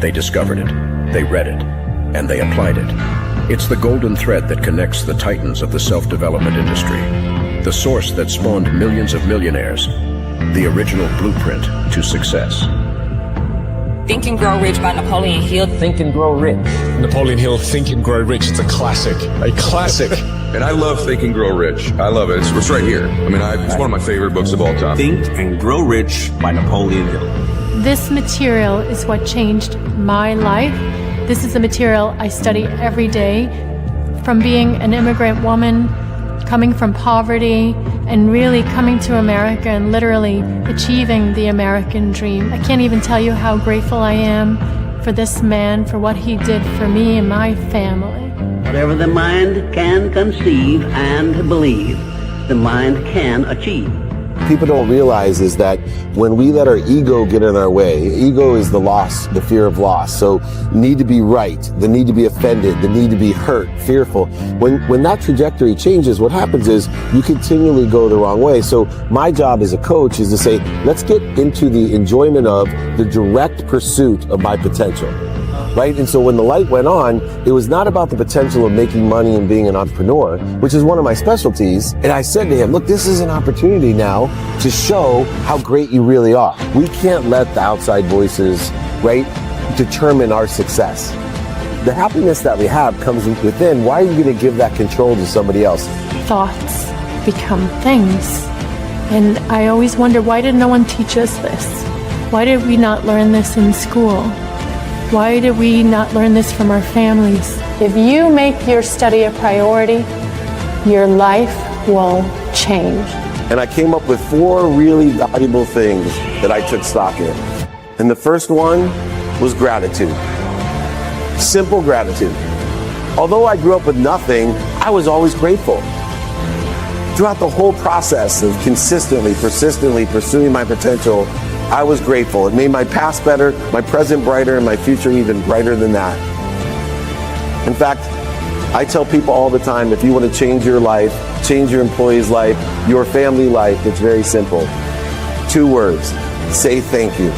They discovered it, they read it, and they applied it. It's the golden thread that connects the titans of the self-development industry, the source that spawned millions of millionaires, the original blueprint to success. Think and Grow Rich by Napoleon Hill. Think and Grow Rich. Napoleon Hill, Think and Grow Rich. It's a classic. A classic. And I love Think and Grow Rich. I love it. It's right here. I mean, it's one of my favorite books of all time. Think and Grow Rich by Napoleon Hill. This material is what changed my life. This is the material I study every day. From being an immigrant woman, coming from poverty, and really coming to America and literally achieving the American dream. I can't even tell you how grateful I am for this man, for what he did for me and my family. Whatever the mind can conceive and believe, the mind can achieve. People don't realize is that when we let our ego get in our way, ego is the loss, the fear of loss. So need to be right, the need to be offended, the need to be hurt, fearful. When that trajectory changes, what happens is you continually go the wrong way. So my job as a coach is to say, let's get into the enjoyment of the direct pursuit of my potential. Right? And so when the light went on, it was not about the potential of making money and being an entrepreneur, which is one of my specialties. And I said to him, look, this is an opportunity now to show how great you really are. We can't let the outside voices, right, determine our success. The happiness that we have comes within. Why are you going to give that control to somebody else? Thoughts become things. And I always wonder, why did no one teach us this? Why did we not learn this in school? Why did we not learn this from our families? If you make your study a priority, your life will change. And I came up with 4 really valuable things that I took stock in. And the first one was gratitude. Simple gratitude. Although I grew up with nothing, I was always grateful. Throughout the whole process of consistently, persistently pursuing my potential, I was grateful. It made my past better, my present brighter, and my future even brighter than that. In fact, I tell people all the time, if you want to change your life, change your employee's life, your family life, it's very simple. 2 words, say thank you.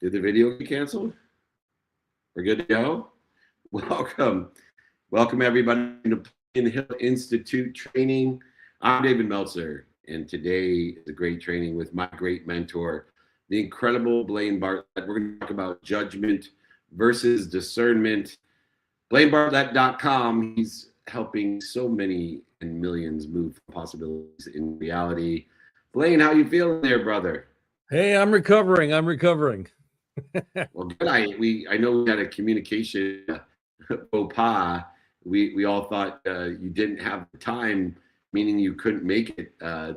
Did the video get canceled? We're good to go? Welcome. Welcome everybody to Napoleon Hill Institute training. I'm David Meltzer, and today is a great training with my great mentor, the incredible Blaine Bartlett. We're going to talk about judgment versus discernment. BlaineBartlett.com. He's helping so many and millions move possibilities in reality. Blaine, how you feeling there, brother? Hey, I'm recovering. Well, good. I know we had a communication faux pas. We all thought you didn't have the time, meaning you couldn't make it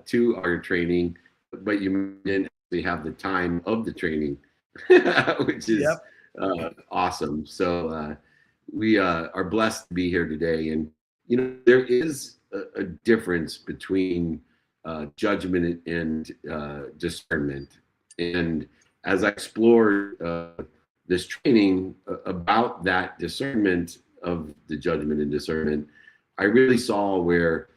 to our training, but you didn't actually have the time of the training, which is awesome. So we are blessed to be here today. And, you know, there is a difference between judgment and discernment. And as I explored this training about that discernment of the judgment and discernment, I really saw where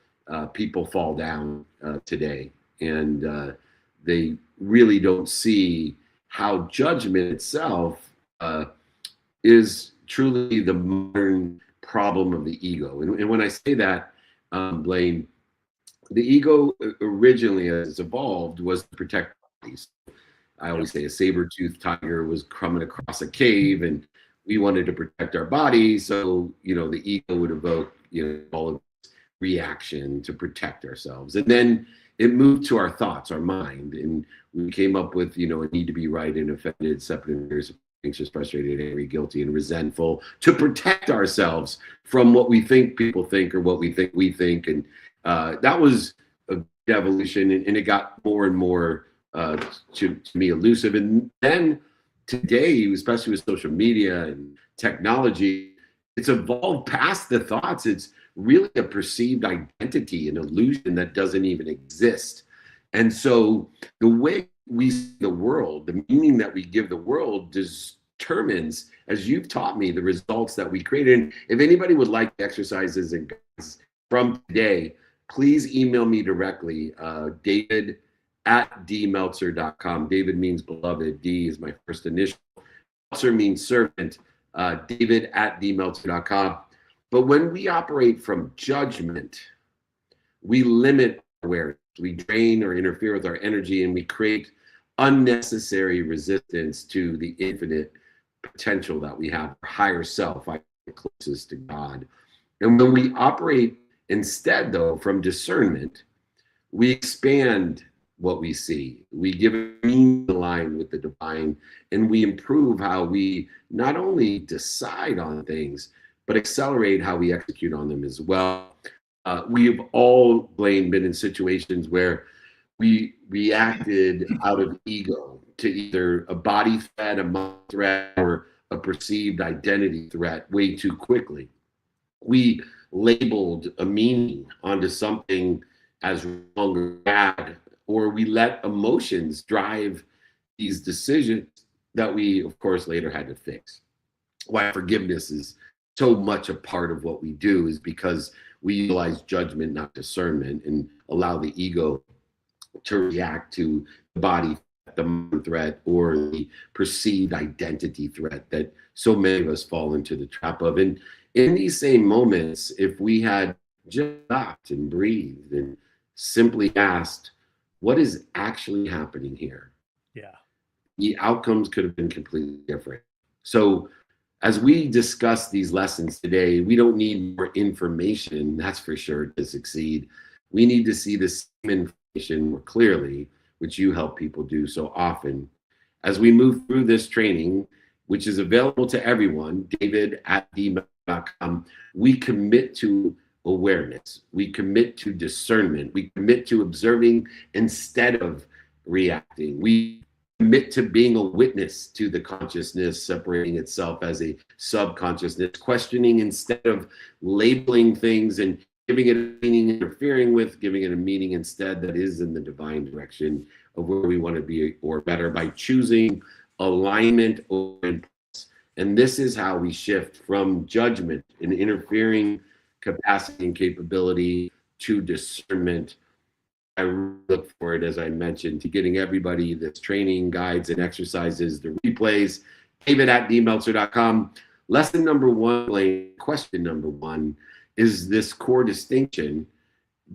people fall down today. And they really don't see how judgment itself is truly the modern problem of the ego. And when I say that, Blaine, the ego originally, as it's evolved, was to protect bodies. I always say a saber-toothed tiger was coming across a cave, and we wanted to protect our body. So, you know, the ego would evoke, you know, all of this reaction to protect ourselves. And then it moved to our thoughts, our mind, and we came up with, you know, a need to be right and offended, separate, anxious, frustrated, angry, guilty, and resentful to protect ourselves from what we think people think or what we think we think. And that was a evolution, and it got more and more to me elusive. And then today, especially with social media and technology, it's evolved past the thoughts. It's really a perceived identity, an illusion that doesn't even exist. And so the way we see the world, the meaning that we give the world determines, as you've taught me, the results that we create. And if anybody would like exercises and guides from today, please email me directly, david@dmeltzer.com. David means beloved. D is my first initial. Meltzer means servant. David@dmeltzer.com. But when we operate from judgment, we limit awareness. We drain or interfere with our energy, and we create unnecessary resistance to the infinite potential that we have, our higher self, closest to God. And when we operate instead, though, from discernment, we expand what we see. We give a meaning aligned with the divine, and we improve how we not only decide on things, but accelerate how we execute on them as well. We've all, Blaine, been in situations where we reacted out of ego to either a body threat, a mind threat, or a perceived identity threat way too quickly. We labeled a meaning onto something as wrong or bad, or we let emotions drive these decisions that we, of course, later had to fix. Why forgiveness is so much a part of what we do is because we utilize judgment, not discernment, and allow the ego to react to the body, the mind threat, or the perceived identity threat that so many of us fall into the trap of. And in these same moments, if we had just stopped and breathed and simply asked, what is actually happening here? Yeah. The outcomes could have been completely different. So as we discuss these lessons today, we don't need more information, that's for sure, to succeed. We need to see the same information more clearly, which you help people do so often. As we move through this training, which is available to everyone, david@dmeltzer.com, we commit to awareness. We commit to discernment. We commit to observing instead of reacting. We commit to being a witness to the consciousness separating itself as a subconsciousness, questioning instead of labeling things and giving it a meaning, interfering with, giving it a meaning instead that is in the divine direction of where we want to be or better by choosing alignment over impulse. And this is how we shift from judgment and interfering capacity and capability to discernment. I look forward, as I mentioned, to getting everybody this training, guides, and exercises, the replays, david@dmeltzer.com. Lesson number one, question number one, is this core distinction,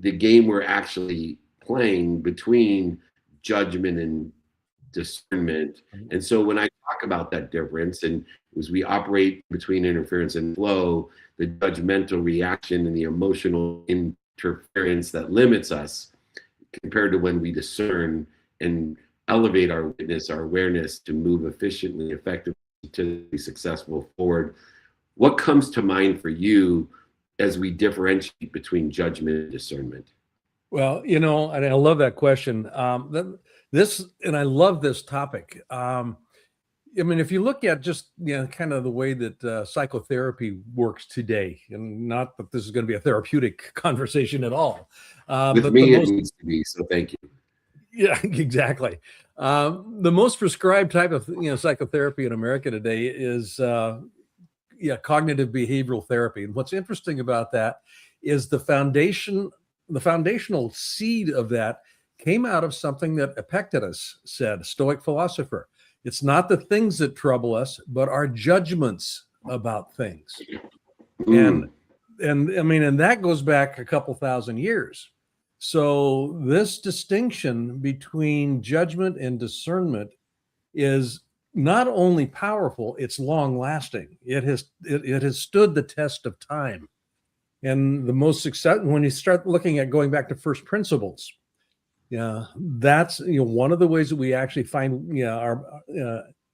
the game we're actually playing between judgment and discernment. And so when I talk about that difference, and as we operate between interference and flow, the judgmental reaction and the emotional interference that limits us, compared to when we discern and elevate our witness, our awareness to move efficiently, effectively, to be successful forward. What comes to mind for you as we differentiate between judgment and discernment? Well, and I love that question. And I love this topic. If you look at just, kind of the way that psychotherapy works today, and not that this is going to be a therapeutic conversation at all. With me, it needs to be, so thank you. Yeah, exactly. The most prescribed type of, psychotherapy in America today is, cognitive behavioral therapy. And what's interesting about that is the foundational seed of that came out of something that Epictetus said, Stoic philosopher. It's not the things that trouble us, but our judgments about things. And that goes back a couple thousand years. So this distinction between judgment and discernment is not only powerful, it's long lasting. It has stood the test of time. And the most success, when you start looking at going back to first principles, that's one of the ways that we actually find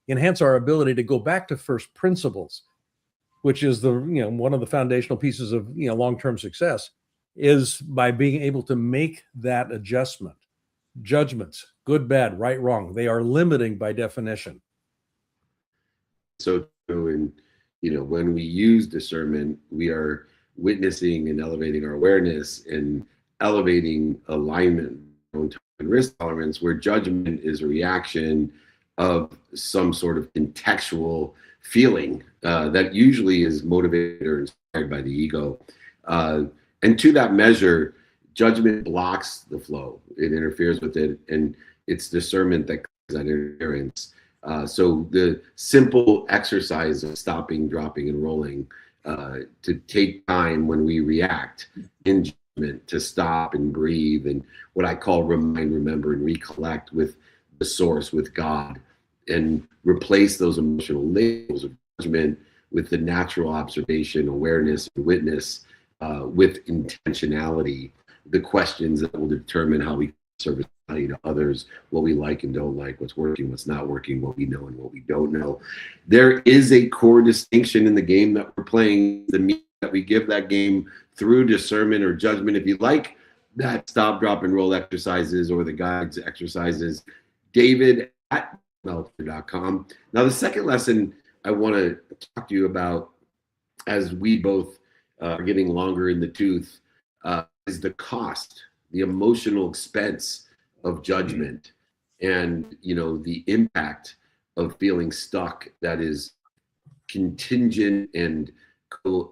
enhance our ability to go back to first principles, which is the one of the foundational pieces of long-term success, is by being able to make that adjustment. Judgments, good, bad, right, wrong, they are limiting by definition. so true. And, when we use discernment, we are witnessing and elevating our awareness and elevating alignment and risk tolerance, where judgment is a reaction of some sort of contextual feeling that usually is motivated or inspired by the ego. And to that measure, judgment blocks the flow. It interferes with it, and it's discernment that causes that interference. So the simple exercise of stopping, dropping, and rolling, to take time when we react in judgment, to stop and breathe, and what I call remind, remember, and recollect with the source, with God, and replace those emotional labels of judgment with the natural observation, awareness, and witness, with intentionality, the questions that will determine how we service value to others, what we like and don't like, what's working, what's not working, what we know and what we don't know. There is a core distinction in the game that we're playing, the meaning that we give that game through discernment or judgment. If you like that stop, drop, and roll exercises or the guides exercises, David at meltzer.com. Now, the second lesson I want to talk to you about, as we both are getting longer in the tooth, is the cost, the emotional expense of judgment, and the impact of feeling stuck that is contingent and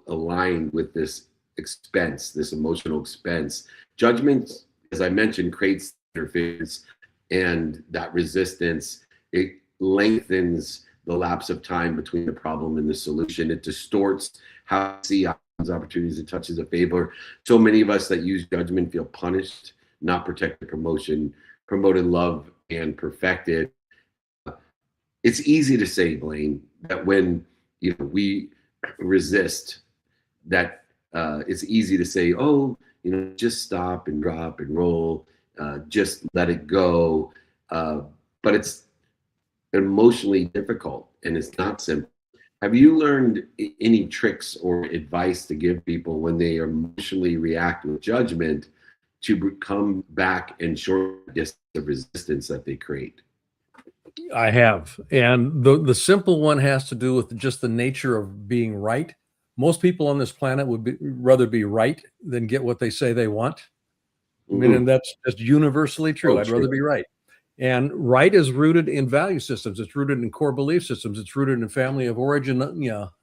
aligned with this expense, this emotional expense. Judgment, as I mentioned, creates interference, and that resistance, it lengthens the lapse of time between the problem and the solution. It distorts how we see opportunities, it touches a favor. So many of us that use judgment feel punished, not protected, promoted, love, and perfected. It's easy to say, Blaine, that when we resist, that it's easy to say, oh, just stop and drop and roll, just let it go. But it's emotionally difficult, and it's not simple. Have you learned any tricks or advice to give people when they emotionally react with judgment to come back and shorten the distance of resistance that they create? I have. And the simple one has to do with just the nature of being right. Most people on this planet would rather be right than get what they say they want. I mean, and that's just universally true. I'd rather be right. And right is rooted in value systems. It's rooted in core belief systems. It's rooted in family of origin,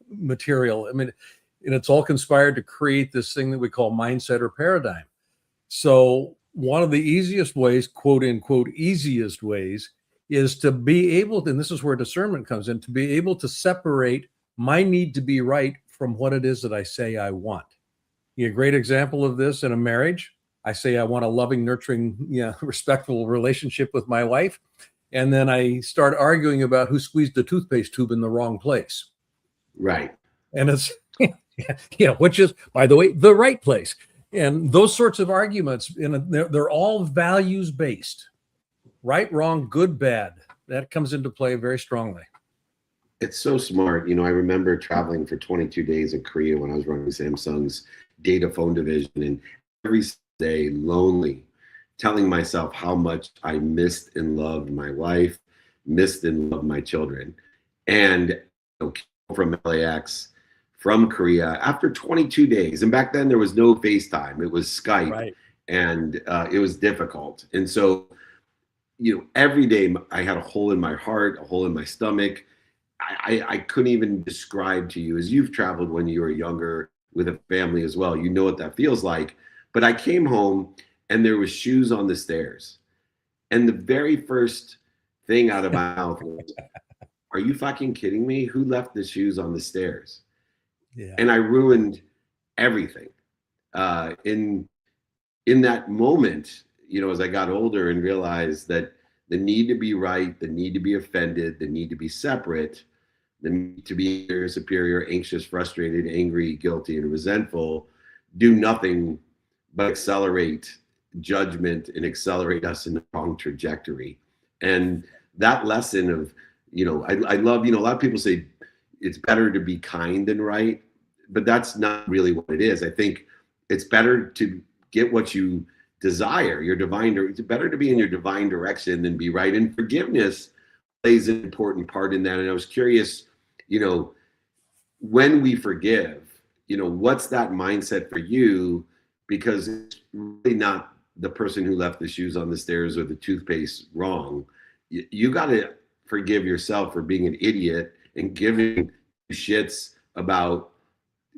material. I mean, and it's all conspired to create this thing that we call mindset or paradigm. So one of the easiest ways, quote unquote, easiest ways, is to be able to, and this is where discernment comes in, to be able to separate my need to be right from what it is that I say I want. A great example of this in a marriage. I say I want a loving, nurturing, respectful relationship with my wife. And then I start arguing about who squeezed the toothpaste tube in the wrong place. Right. And it's, which is, by the way, the right place. And those sorts of arguments, they're all values based. Right, wrong, good, bad. That comes into play very strongly. It's so smart. I remember traveling for 22 days in Korea when I was running Samsung's data phone division, and every day lonely, telling myself how much I missed and loved my wife, missed and loved my children. And from LAX, from Korea, after 22 days, and back then there was no FaceTime, it was Skype, right. And it was difficult. And so, every day I had a hole in my heart, a hole in my stomach. I couldn't even describe to you, as you've traveled when you were younger with a family as well, you know what that feels like. But I came home and there was shoes on the stairs. And the very first thing out of my mouth was, are you fucking kidding me? Who left the shoes on the stairs? Yeah. And I ruined everything. In that moment, as I got older and realized that the need to be right, the need to be offended, the need to be separate, the need to be superior, anxious, frustrated, angry, guilty, and resentful do nothing but accelerate judgment and accelerate us in the wrong trajectory. And that lesson of, I love, a lot of people say it's better to be kind than right, but that's not really what it is. I think it's better to get what you desire, your divine, it's better to be in your divine direction than be right. And forgiveness plays an important part in that. And I was curious, you know, when we forgive, you know, what's that mindset for you? Because it's really not the person who left the shoes on the stairs or the toothpaste wrong. You got to forgive yourself for being an idiot and giving shits about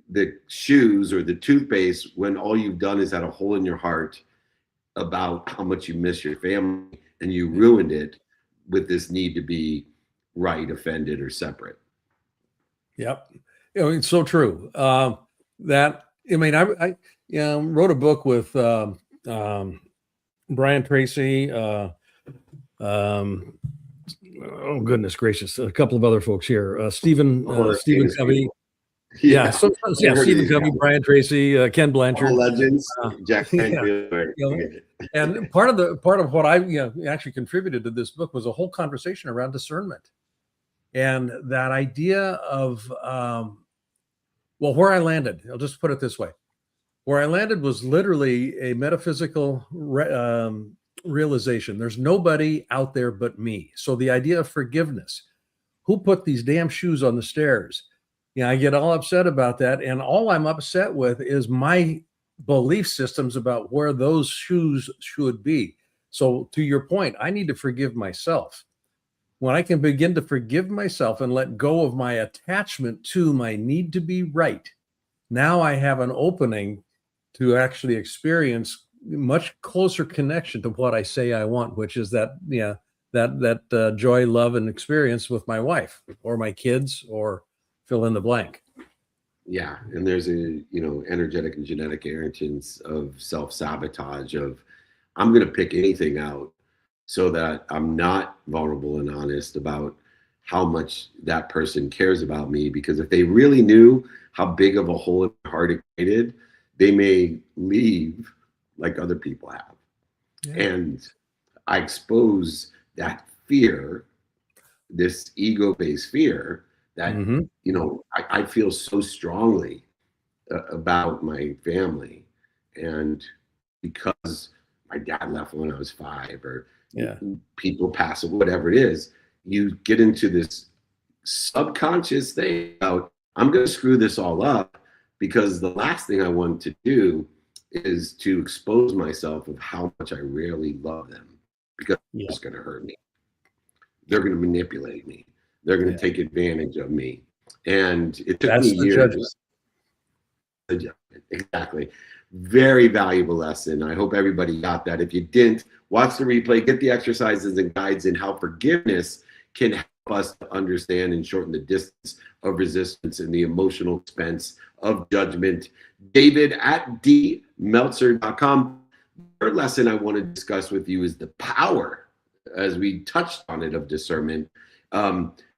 the shoes or the toothpaste when all you've done is had a hole in your heart about how much you miss your family, and you ruined it with this need to be right, offended, or separate. Yep. You know, it's so true. That, I mean, I wrote a book with Brian Tracy. Oh goodness gracious! A couple of other folks here. Stephen Covey. Yeah. Sometimes, yeah. Stephen Covey, Brian Tracy, Ken Blanchard. All legends. Jack You know, and part of what I actually contributed to this book was a whole conversation around discernment, and that idea of well, where I landed. I'll just put it this way: where I landed was literally a metaphysical realization. There's nobody out there but me. So the idea of forgiveness. Who put these damn shoes on the stairs? You know, I get all upset about that, and all I'm upset with is my belief systems about where those shoes should be. So to your point, I need to forgive myself. When I can begin to forgive myself and let go of my attachment to my need to be right, now I have an opening to actually experience much closer connection to what I say I want, which is that joy, love, and experience with my wife or my kids, or fill in the blank. Yeah, and there's a energetic and genetic inheritance of self-sabotage of I'm going to pick anything out so that I'm not vulnerable and honest about how much that person cares about me. Because if they really knew how big of a hole in their heart it created, they may leave like other people have. Yeah. And I expose that fear, this ego-based fear that, I feel so strongly about my family. And because my dad left when I was 5, or people pass, or whatever it is, you get into this subconscious thing about, I'm going to screw this all up, because the last thing I want to do is to expose myself of how much I really love them, because it's going to hurt me. They're going to manipulate me. They're going to take advantage of me. And it took me years. Exactly. Very valuable lesson. I hope everybody got that. If you didn't, watch the replay, get the exercises and guides in how forgiveness can help us to understand and shorten the distance of resistance and the emotional expense of judgment. David at dmeltzer.com. The third lesson I want to discuss with you is the power, as we touched on it, of discernment.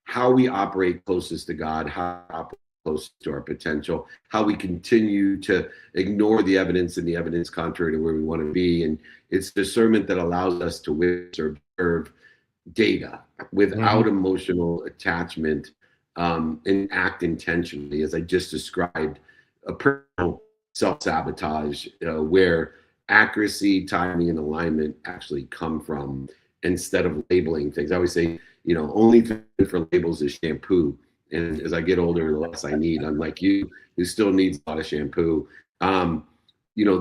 How we operate closest to God, how we operate closest to our potential, how we continue to ignore the evidence and the evidence contrary to where we want to be. And it's discernment that allows us to witness or observe data without emotional attachment, and act intentionally, as I just described, a personal self-sabotage where accuracy, timing, and alignment actually come from, instead of labeling things. I always say, only thing for labels is shampoo. And as I get older, the less I need. Unlike you, who still needs a lot of shampoo.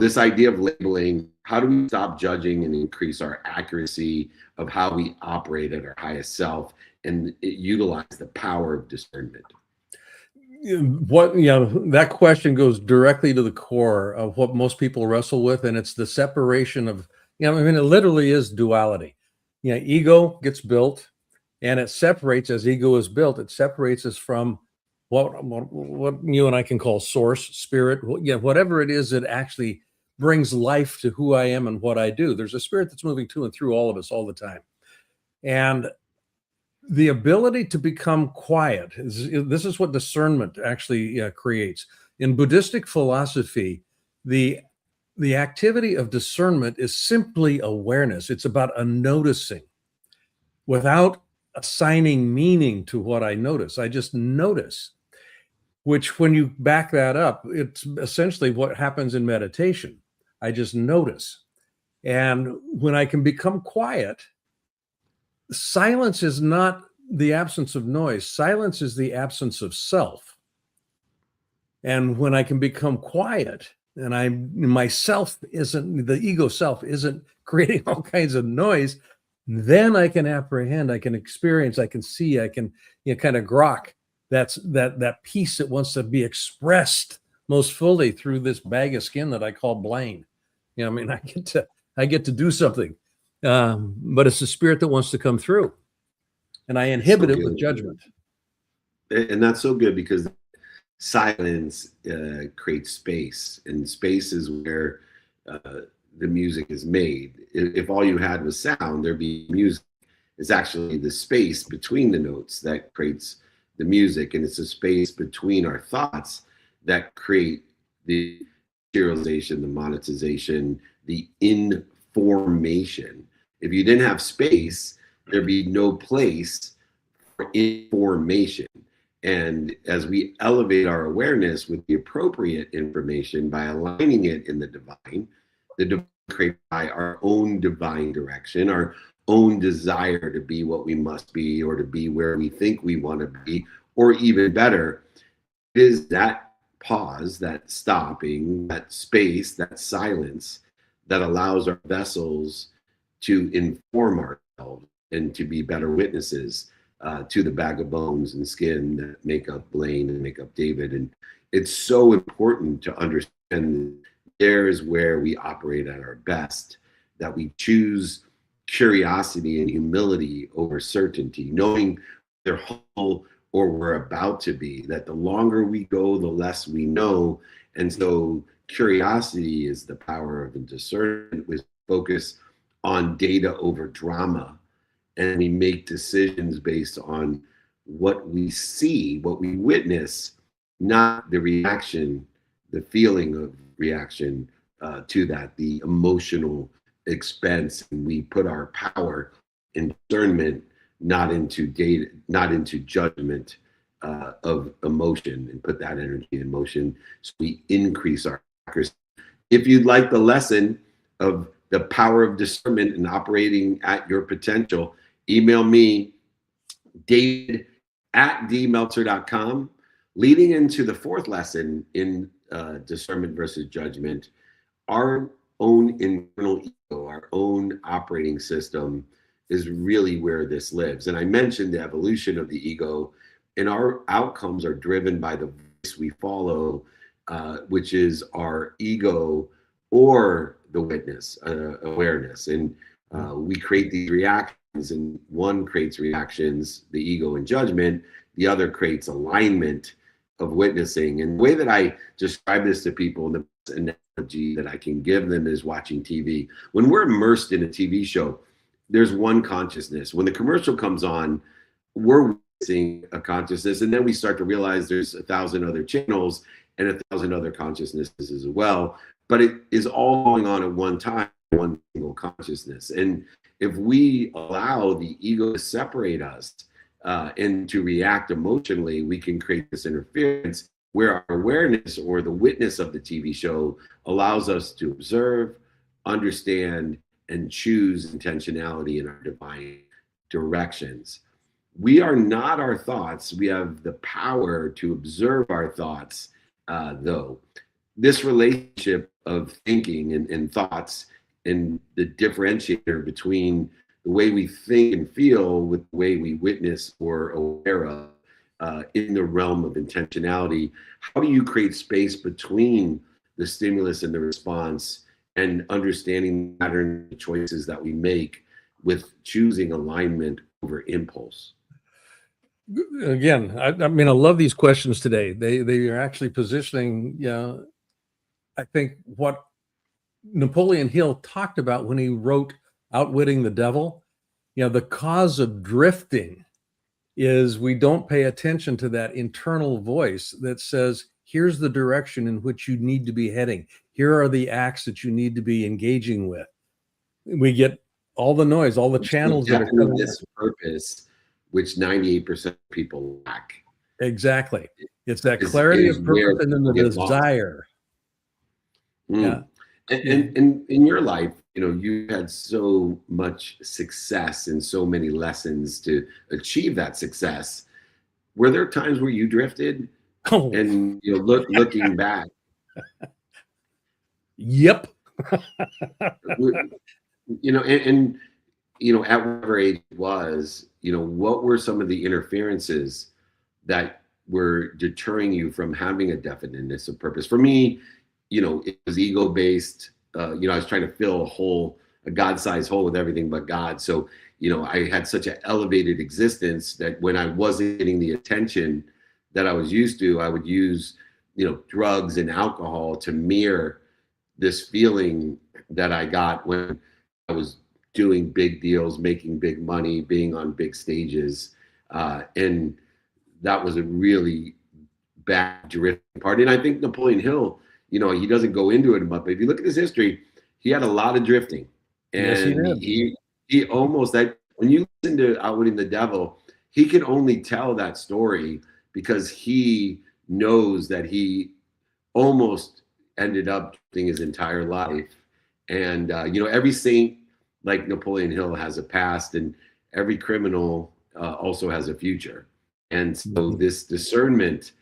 This idea of labeling, how do we stop judging and increase our accuracy of how we operate at our highest self and utilize the power of discernment? That question goes directly to the core of what most people wrestle with, and it's the separation of, it literally is duality. Ego gets built, and it separates. As ego is built, it separates us from what you and I can call source, spirit, whatever it is that actually brings life to who I am and what I do. There's a spirit that's moving to and through all of us all the time. And the ability to become quiet, this is what discernment actually creates. In Buddhistic philosophy, the activity of discernment is simply awareness. It's about a noticing without assigning meaning to what I notice. I just notice, which when you back that up, it's essentially what happens in meditation. I just notice. And when I can become quiet, silence is not the absence of noise. Silence is the absence of self. And when I can become quiet and myself isn't, the ego self isn't creating all kinds of noise, then I can apprehend, I can experience, I can see, I can, kind of grok that piece that wants to be expressed most fully through this bag of skin that I call Blaine. I get to do something, but it's the spirit that wants to come through, and I inhibit it with judgment. And that's so good, because silence creates space, and space is where the music is made. If all you had was sound, there'd be music. It's actually the space between the notes that creates the music, and it's a space between our thoughts that create the materialization, the monetization, the information. If you didn't have space, there'd be no place for information. And as we elevate our awareness with the appropriate information by aligning it in the divine created by our own divine direction, our own desire to be what we must be, or to be where we think we want to be, or even better, is that pause, that stopping, that space, that silence that allows our vessels to inform ourselves and to be better witnesses to the bag of bones and skin that make up Blaine and make up David. And it's so important to understand there's where we operate at our best, that we choose curiosity and humility over certainty, knowing they're whole or we're about to be, that the longer we go, the less we know. And so curiosity is the power of discernment, with focus on data over drama. And we make decisions based on what we see, what we witness, not the reaction, the feeling of reaction to that, the emotional expense. And we put our power in discernment, not into data, not into judgment of emotion, and put that energy in motion. So we increase our accuracy. If you'd like the lesson of the power of discernment and operating at your potential, email me, david@dmeltzer.com. Leading into the fourth lesson in discernment versus judgment, our own internal ego, our own operating system is really where this lives. And I mentioned the evolution of the ego, and our outcomes are driven by the voice we follow, which is our ego or the witness, awareness. And we create these reactions, and one creates reactions, the ego and judgment, the other creates alignment of witnessing. And the way that I describe this to people, and the analogy that I can give them, is watching TV. When we're immersed in a TV show, there's one consciousness. When the commercial comes on, we're witnessing a consciousness, and then we start to realize there's 1,000 other channels and 1,000 other consciousnesses as well. But it is all going on at one time, one single consciousness. And if we allow the ego to separate us and to react emotionally, we can create this interference where our awareness, or the witness of the TV show, allows us to observe, understand, and choose intentionality in our divine directions. We are not our thoughts. We have the power to observe our thoughts, though. This relationship of thinking and thoughts, and the differentiator between the way we think and feel with the way we witness or aware of, in the realm of intentionality. How do you create space between the stimulus and the response, and understanding the pattern of choices that we make with choosing alignment over impulse? Again, I mean, I love these questions today. They are actually positioning, I think, what Napoleon Hill talked about when he wrote Outwitting the Devil. The cause of drifting is we don't pay attention to that internal voice that says, here's the direction in which you need to be heading. Here are the acts that you need to be engaging with. We get all the noise, all the channels that are coming. This purpose, which 98% of people lack. Exactly. It's that clarity of purpose and then the desire. Yeah. And in your life, you had so much success and so many lessons to achieve that success. Were there times where you drifted? Oh. And looking back. Yep. And at whatever age it was, what were some of the interferences that were deterring you from having a definiteness of purpose? For me, it was ego based. I was trying to fill a God-sized hole with everything but God. So, I had such an elevated existence that when I wasn't getting the attention that I was used to, I would use, drugs and alcohol to mirror this feeling that I got when I was doing big deals, making big money, being on big stages. And that was a really bad drifting part. And I think Napoleon Hill, he doesn't go into it much, but if you look at his history, he had a lot of drifting. And yes, he did. He almost, that when you listen to Outwitting the Devil, he can only tell that story because he knows that he almost ended up drifting his entire life. And, every saint like Napoleon Hill has a past, and every criminal also has a future. And so this discernment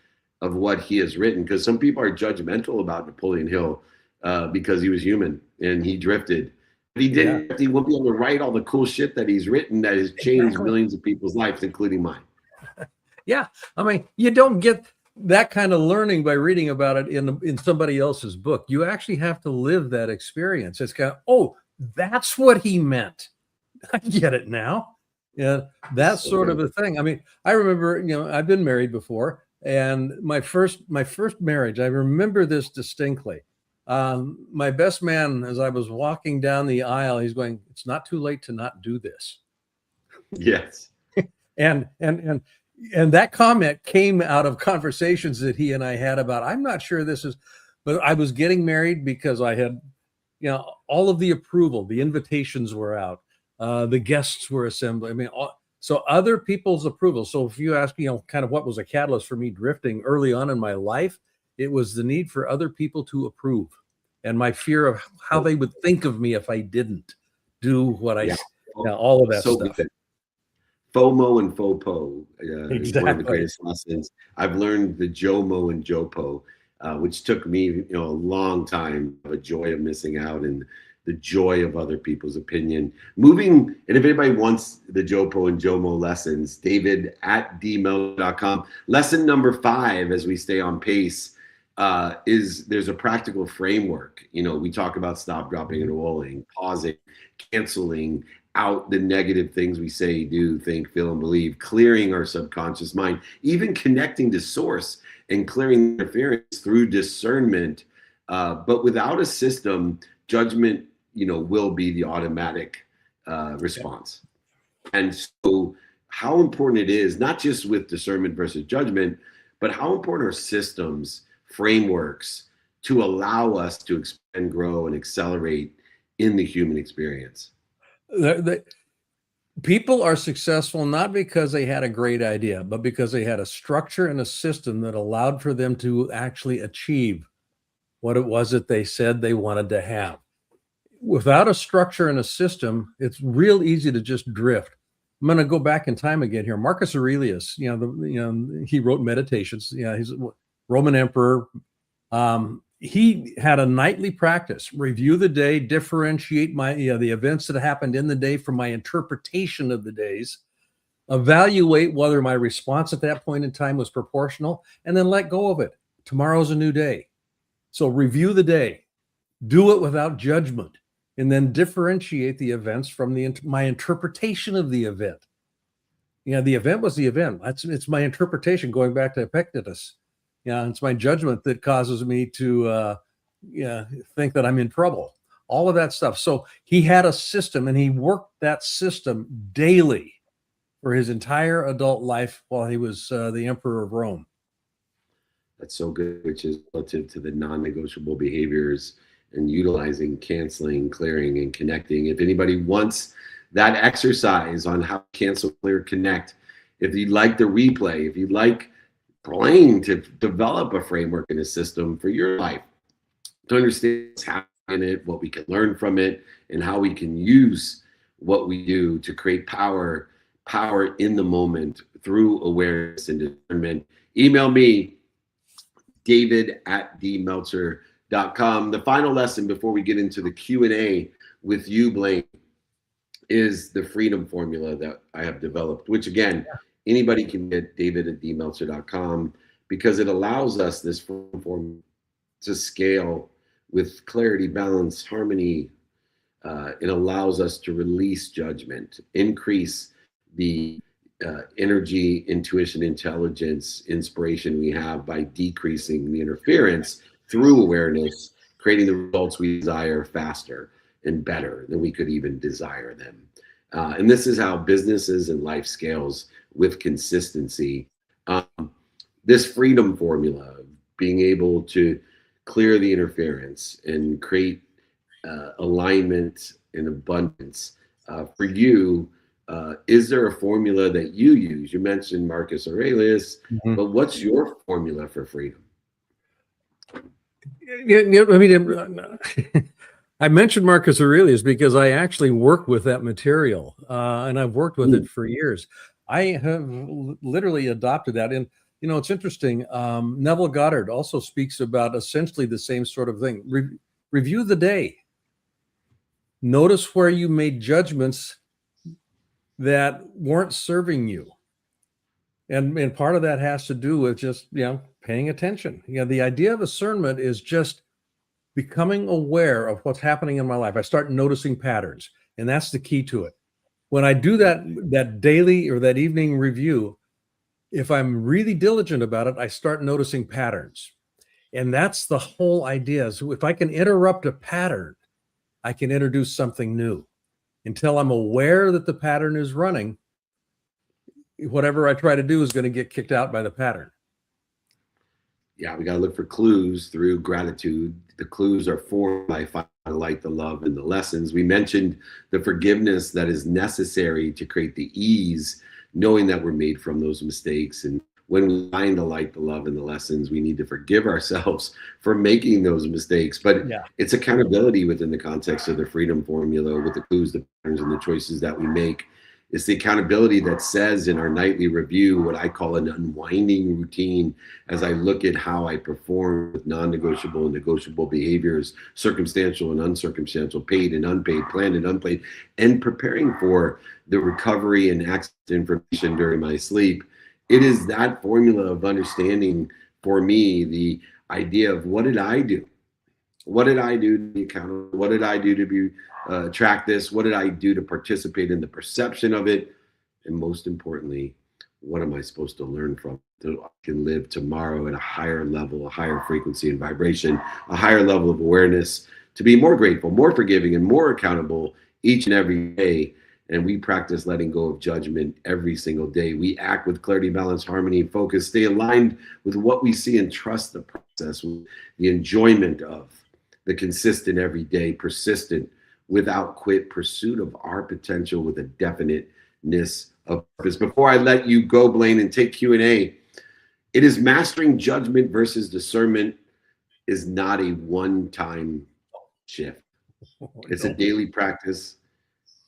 of what he has written, because some people are judgmental about Napoleon Hill because he was human and he drifted. But he didn't. Yeah. He won't be able to write all the cool shit that he's written that has changed millions of people's lives, including mine. Yeah, I mean, you don't get that kind of learning by reading about it in somebody else's book. You actually have to live that experience. It's kind of, oh, that's what he meant. I get it now. Yeah, that's sort of a thing. I mean, I remember, I've been married before, and my first marriage, I remember this distinctly. My best man, as I was walking down the aisle, he's going, "It's not too late to not do this." Yes. and that comment came out of conversations that he and I had about, I'm not sure this is, but I was getting married because I had, all of the approval, the invitations were out, the guests were assembled. I mean, so other people's approval. So if you ask, kind of what was a catalyst for me drifting early on in my life, it was the need for other people to approve and my fear of how they would think of me if I didn't do what I, all of that stuff. Good. FOMO and FOPO is one of the Exactly. greatest lessons. I've learned the JOMO and JOPO, which took me, a long time, the joy of missing out and the joy of other people's opinion. And if anybody wants the JOPO and JOMO lessons, David at dmel.com. Lesson number 5, as we stay on pace, is there's a practical framework. We talk about stop, dropping, and rolling, pausing, canceling out the negative things we say, do, think, feel, and believe, clearing our subconscious mind, even connecting to source and clearing interference through discernment. But without a system, judgment, will be the automatic response. And so how important it is, not just with discernment versus judgment, but how important are systems, frameworks to allow us to expand, grow, and accelerate in the human experience. People are successful not because they had a great idea, but because they had a structure and a system that allowed for them to actually achieve what it was that they said they wanted to have. Without a structure and a system, it's real easy to just drift. I'm going to go back in time again here. Marcus Aurelius, he wrote Meditations. He's a Roman emperor. He had a nightly practice: review the day, differentiate the events that happened in the day from my interpretation of the days, evaluate whether my response at that point in time was proportional, and then let go of it. Tomorrow's a new day. So review the day, do it without judgment, and then differentiate the events from my interpretation of the event. The event was the event. It's my interpretation, going back to Epictetus. It's my judgment that causes me to think that I'm in trouble. All of that stuff. So he had a system, and he worked that system daily for his entire adult life while he was the emperor of Rome. That's so good, which is relative to the non-negotiable behaviors and utilizing, canceling, clearing, and connecting. If anybody wants that exercise on how to cancel, clear, connect, if you'd like the replay, if you'd like playing to develop a framework and a system for your life to understand what's happening in it, what we can learn from it, and how we can use what we do to create power in the moment through awareness and discernment. Email me, david@dmeltzer.com. The final lesson before we get into the Q&A with you, Blaine, is the freedom formula that I have developed, which again, anybody can get, david@dmeltzer.com, because it allows us, this formula, to scale with clarity, balance, harmony. It allows us to release judgment, increase the energy, intuition, intelligence, inspiration we have by decreasing the interference through awareness, creating the results we desire faster and better than we could even desire them. And this is how businesses and life scales with consistency. This freedom formula, being able to clear the interference and create alignment and abundance for you. Is there a formula that you use? You mentioned Marcus Aurelius, but what's your formula for freedom? I mentioned Marcus Aurelius because I actually work with that material, and I've worked with it for years. I have literally adopted that. And, it's interesting. Neville Goddard also speaks about essentially the same sort of thing. Review the day. Notice where you made judgments that weren't serving you. And part of that has to do with just, paying attention. The idea of discernment is just becoming aware of what's happening in my life. I start noticing patterns, and that's the key to it. When I do that daily or that evening review, if I'm really diligent about it, I start noticing patterns. And that's the whole idea. So if I can interrupt a pattern, I can introduce something new. Until I'm aware that the pattern is running, whatever I try to do is going to get kicked out by the pattern. Yeah, we got to look for clues through gratitude. The clues are formed by finding the light, the love, and the lessons. We mentioned the forgiveness that is necessary to create the ease, knowing that we're made from those mistakes. And when we find the light, the love, and the lessons, we need to forgive ourselves for making those mistakes. But it's accountability within the context of the freedom formula, with the clues, the patterns, and the choices that we make. It's the accountability that says in our nightly review, what I call an unwinding routine, as I look at how I perform with non-negotiable and negotiable behaviors, circumstantial and uncircumstantial, paid and unpaid, planned and unplanned, and preparing for the recovery and access to information during my sleep. It is that formula of understanding for me, the idea of what did I do? What did I do to be accountable? What did I do to be track this? What did I do to participate in the perception of it? And most importantly, what am I supposed to learn from so I can live tomorrow at a higher level, a higher frequency and vibration, a higher level of awareness, to be more grateful, more forgiving, and more accountable each and every day. And we practice letting go of judgment every single day. We act with clarity, balance, harmony, and focus, stay aligned with what we see, and trust the process, with the enjoyment of the consistent, everyday, persistent, without quit pursuit of our potential with a definiteness of purpose. Before I let you go, Blaine, and take Q&A, it is mastering judgment versus discernment is not a one-time shift. It's a daily practice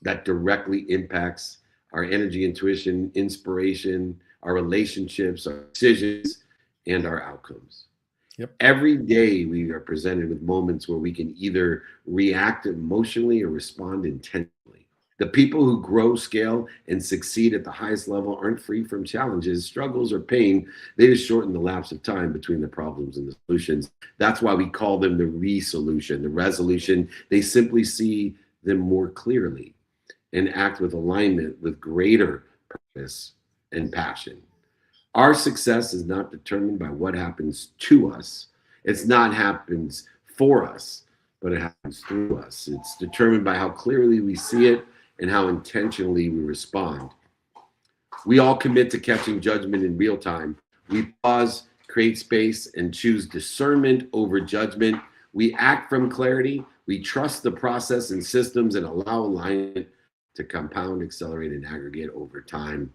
that directly impacts our energy, intuition, inspiration, our relationships, our decisions, and our outcomes. Every day we are presented with moments where we can either react emotionally or respond intentionally. The people who grow, scale, and succeed at the highest level aren't free from challenges, struggles, or pain. They just shorten the lapse of time between the problems and the solutions. That's why we call them the resolution, the resolution. They simply see them more clearly and act with alignment, with greater purpose and passion. Our success is not determined by what happens to us. It's not happens for us, but it happens through us. It's determined by how clearly we see it and how intentionally we respond. We all commit to catching judgment in real time. We pause, create space, and choose discernment over judgment. We act from clarity. We trust the process and systems and allow alignment to compound, accelerate, and aggregate over time.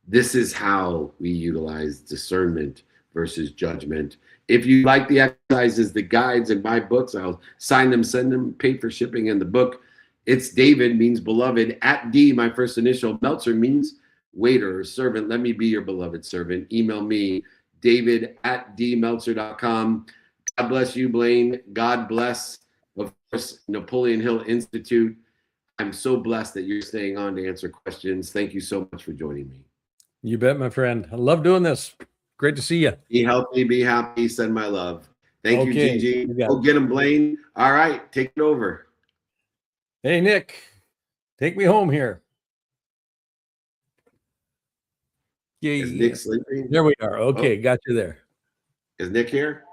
This is how we utilize discernment versus judgment. If you like the exercises, the guides, and my books, I'll sign them, send them, pay for shipping, and the book It's David means beloved. At D, my first initial. Meltzer means waiter or servant. Let me be your beloved servant. Email me, david@dmeltzer.com. God bless you, Blaine. God bless, of course, Napoleon Hill Institute. I'm so blessed that you're staying on to answer questions. Thank you so much for joining me. You bet, my friend. I love doing this. Great to see you. Be healthy, be happy, send my love. Thank you, Okay, Gigi. you got Go it. get him, Blaine. All right, take it over. Hey, Nick, take me home here. Is Nick sleeping? There we are. Okay, got you there. Is Nick here?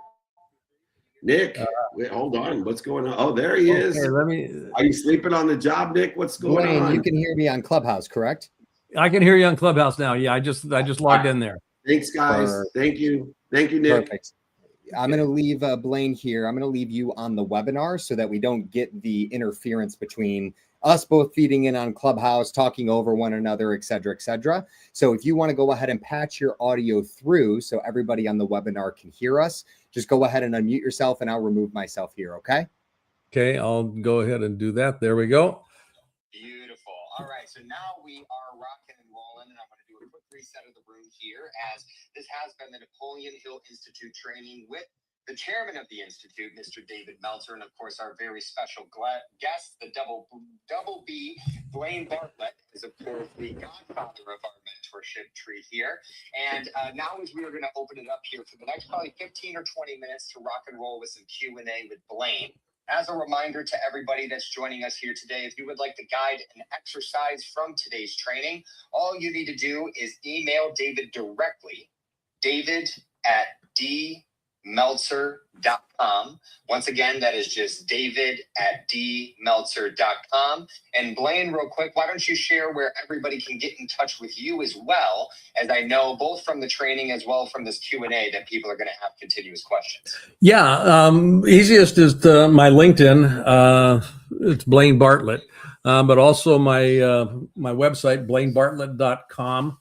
Nick, wait, hold on. What's going on? Oh, there he is. Let me. Are you sleeping on the job, Nick? What's going Blaine, on? you can hear me on Clubhouse, correct? I can hear you on Clubhouse now. Yeah, I just logged in there. Thanks, guys. Thank you. Thank you, Nick. Perfect. I'm going to leave Blaine here. I'm going to leave you on the webinar so that we don't get the interference between us both feeding in on Clubhouse, talking over one another, et cetera, et cetera. So if you want to go ahead and patch your audio through so everybody on the webinar can hear us, just go ahead and unmute yourself and I'll remove myself here, okay? Okay, I'll go ahead and do that. There we go. Beautiful. All right, so now we are rocking and rolling, and I'm going to do a quick reset of the room here, as this has been the Napoleon Hill Institute training with the chairman of the Institute, Mr. David Meltzer, and of course our very special guest, the double B, Blaine Bartlett, is of course the godfather of our mentorship tree here. And now as we are going to open it up here for the next probably 15 or 20 minutes to rock and roll with some Q&A with Blaine. As a reminder to everybody that's joining us here today, if you would like to guide an exercise from today's training, all you need to do is email David directly, david@dmeltzer.com. Once again, that is just david@dmeltzer.com. And Blaine, real quick, why don't you share where everybody can get in touch with you as well, as I know both from the training as well from this Q&A that people are going to have continuous questions. Yeah, easiest is my LinkedIn. It's Blaine Bartlett, but also my website, blainebartlett.com.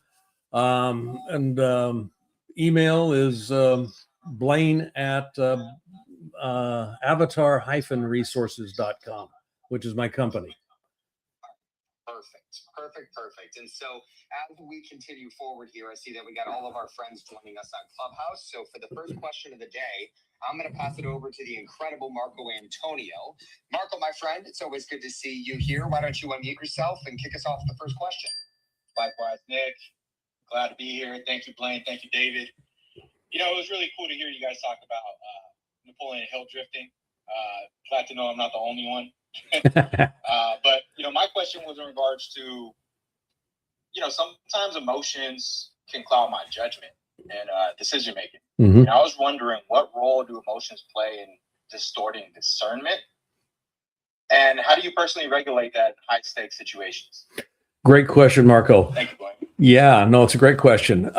And email is Blaine@avatar-resources.com, which is my company. Perfect. And so as we continue forward here, I see that we got all of our friends joining us on Clubhouse. So for the first question of the day, I'm going to pass it over to the incredible Marco Antonio. Marco, my friend, it's always good to see you here. Why don't you unmute yourself and kick us off the first question? Likewise, Nick. Glad to be here. Thank you, Blaine. Thank you, David. You know, it was really cool to hear you guys talk about Napoleon Hill drifting. Glad to know I'm not the only one. But, you know, my question was in regards to, you know, sometimes emotions can cloud my judgment and decision making. Mm-hmm. And I was wondering, what role do emotions play in distorting discernment? And how do you personally regulate that in high stakes situations? Great question, Marco. Thank you, Blaine. Yeah, no, it's a great question.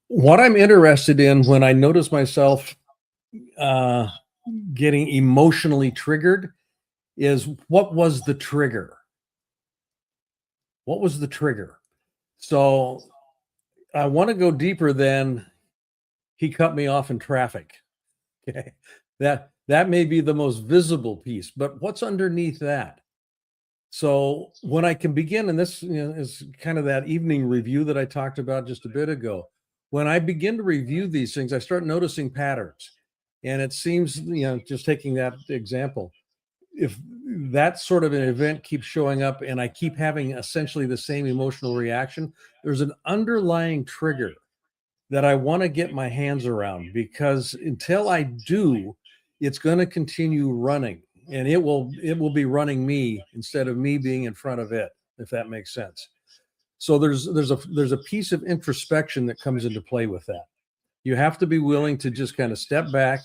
What I'm interested in when I notice myself getting emotionally triggered is, what was the trigger? What was the trigger? So I want to go deeper than he cut me off in traffic. Okay, that may be the most visible piece, but what's underneath that? So when I can begin, and this is kind of that evening review that I talked about just a bit ago. When I begin to review these things, I start noticing patterns. And it seems, just taking that example, if that sort of an event keeps showing up and I keep having essentially the same emotional reaction, there's an underlying trigger that I want to get my hands around, because until I do, it's going to continue running. And it will be running me instead of me being in front of it, if that makes sense. So there's a piece of introspection that comes into play with that. You have to be willing to just kind of step back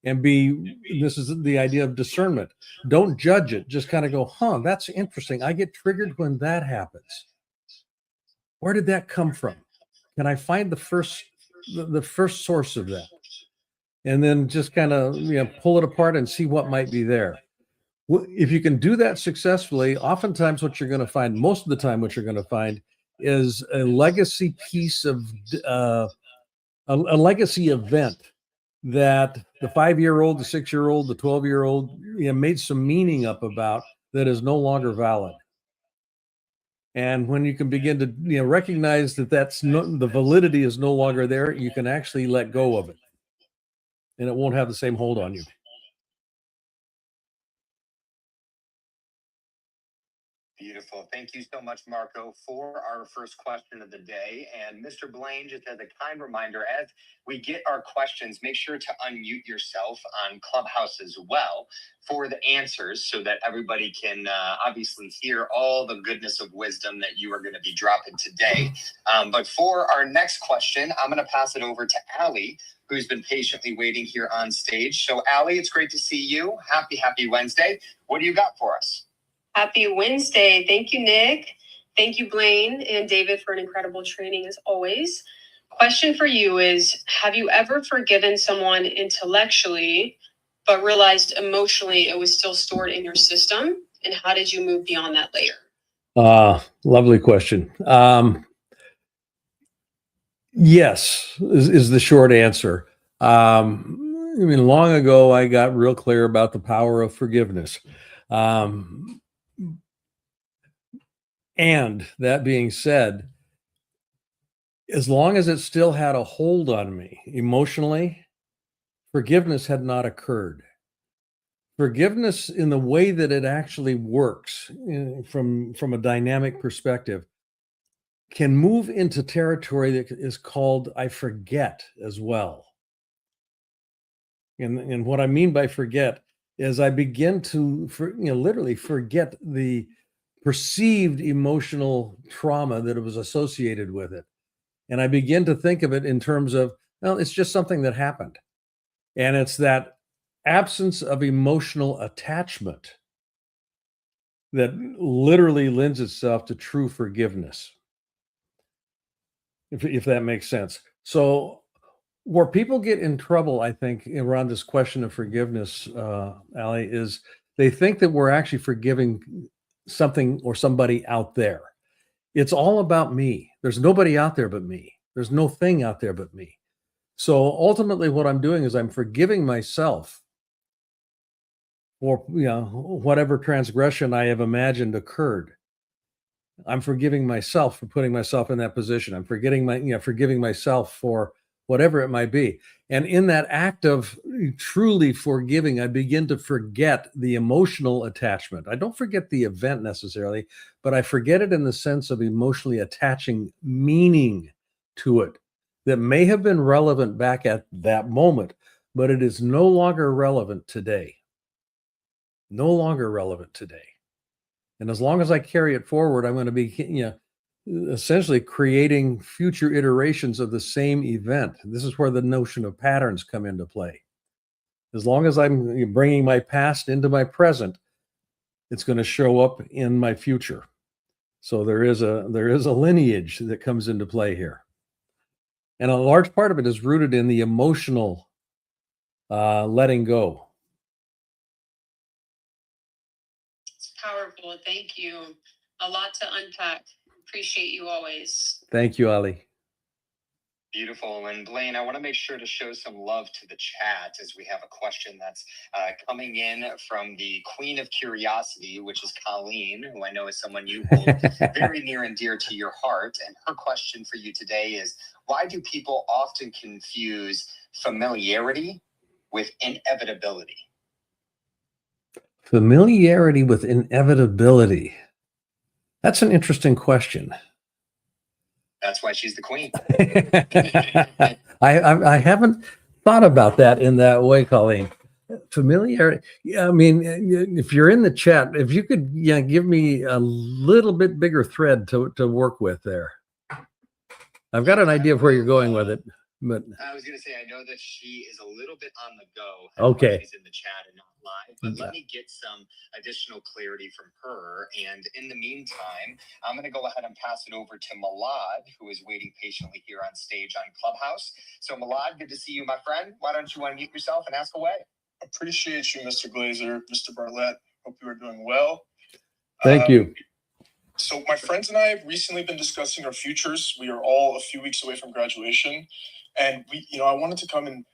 and this is the idea of discernment. Don't judge it. Just kind of go, that's interesting. I get triggered when that happens. Where did that come from? Can I find the first source of that? And then just kind of pull it apart and see what might be there. If you can do that successfully, oftentimes most of the time what you're going to find is a legacy piece of a legacy event that the 5-year-old, the 6-year-old, the 12-year-old made some meaning up about, that is no longer valid. And when you can begin to recognize that the validity is no longer there, you can actually let go of it, and it won't have the same hold on you. Beautiful. Thank you so much, Marco, for our first question of the day. And Mr. Blaine, just as a kind reminder, as we get our questions, make sure to unmute yourself on Clubhouse as well for the answers so that everybody can obviously hear all the goodness of wisdom that you are going to be dropping today. But for our next question, I'm going to pass it over to Allie, who's been patiently waiting here on stage. So Allie, it's great to see you. Happy Wednesday. What do you got for us? Happy Wednesday. Thank you, Nick. Thank you, Blaine and David, for an incredible training as always. Question for you is, have you ever forgiven someone intellectually, but realized emotionally it was still stored in your system? And how did you move beyond that layer? Lovely question. Yes, is the short answer. Long ago, I got real clear about the power of forgiveness. And that being said, as long as it still had a hold on me emotionally, forgiveness had not occurred. Forgiveness, in the way that it actually works from a dynamic perspective, can move into territory that is called I forget as well. And what I mean by forget is I begin to literally forget the perceived emotional trauma that was associated with it. And I begin to think of it in terms of, well, it's just something that happened. And it's that absence of emotional attachment that literally lends itself to true forgiveness, if that makes sense. So where people get in trouble, I think, around this question of forgiveness, Allie, is they think that we're actually forgiving something or somebody out there. It's all about me. There's nobody out there but me. There's no thing out there but me. So ultimately what I'm doing is I'm forgiving myself for whatever transgression I have imagined occurred. I'm forgiving myself for putting myself in that position. I'm forgiving myself for whatever it might be. And in that act of truly forgiving, I begin to forget the emotional attachment. I don't forget the event necessarily, but I forget it in the sense of emotionally attaching meaning to it that may have been relevant back at that moment, but it is no longer relevant today. No longer relevant today. And as long as I carry it forward, I'm going to be, essentially creating future iterations of the same event. This is where the notion of patterns come into play. As long as I'm bringing my past into my present, it's going to show up in my future. So there is a lineage that comes into play here. And a large part of it is rooted in the emotional letting go. It's powerful. Thank you. A lot to unpack. Appreciate you always. Thank you, Ali. Beautiful. And Blaine, I want to make sure to show some love to the chat as we have a question that's coming in from the Queen of Curiosity, which is Colleen, who I know is someone you hold very near and dear to your heart. And her question for you today is, why do people often confuse familiarity with inevitability? Familiarity with inevitability. That's an interesting question. That's why she's the queen. I haven't thought about that in that way, Colleen. Familiarity. Yeah, I mean, if you're in the chat, if you could give me a little bit bigger thread to work with there. I've got an idea of where you're going with it. But I was going to say, I know that she is a little bit on the go. Okay. She's in the chat and not live, but let me get some additional clarity from her. And in the meantime, I'm going to go ahead and pass it over to Malad, who is waiting patiently here on stage on Clubhouse. So Malad, good to see you, my friend. Why don't you unmute yourself and ask away? Appreciate you, Mr. Glazer, Mr. Bartlett. Hope you are doing well. Thank you. So my friends and I have recently been discussing our futures. We are all a few weeks away from graduation. And I wanted to come and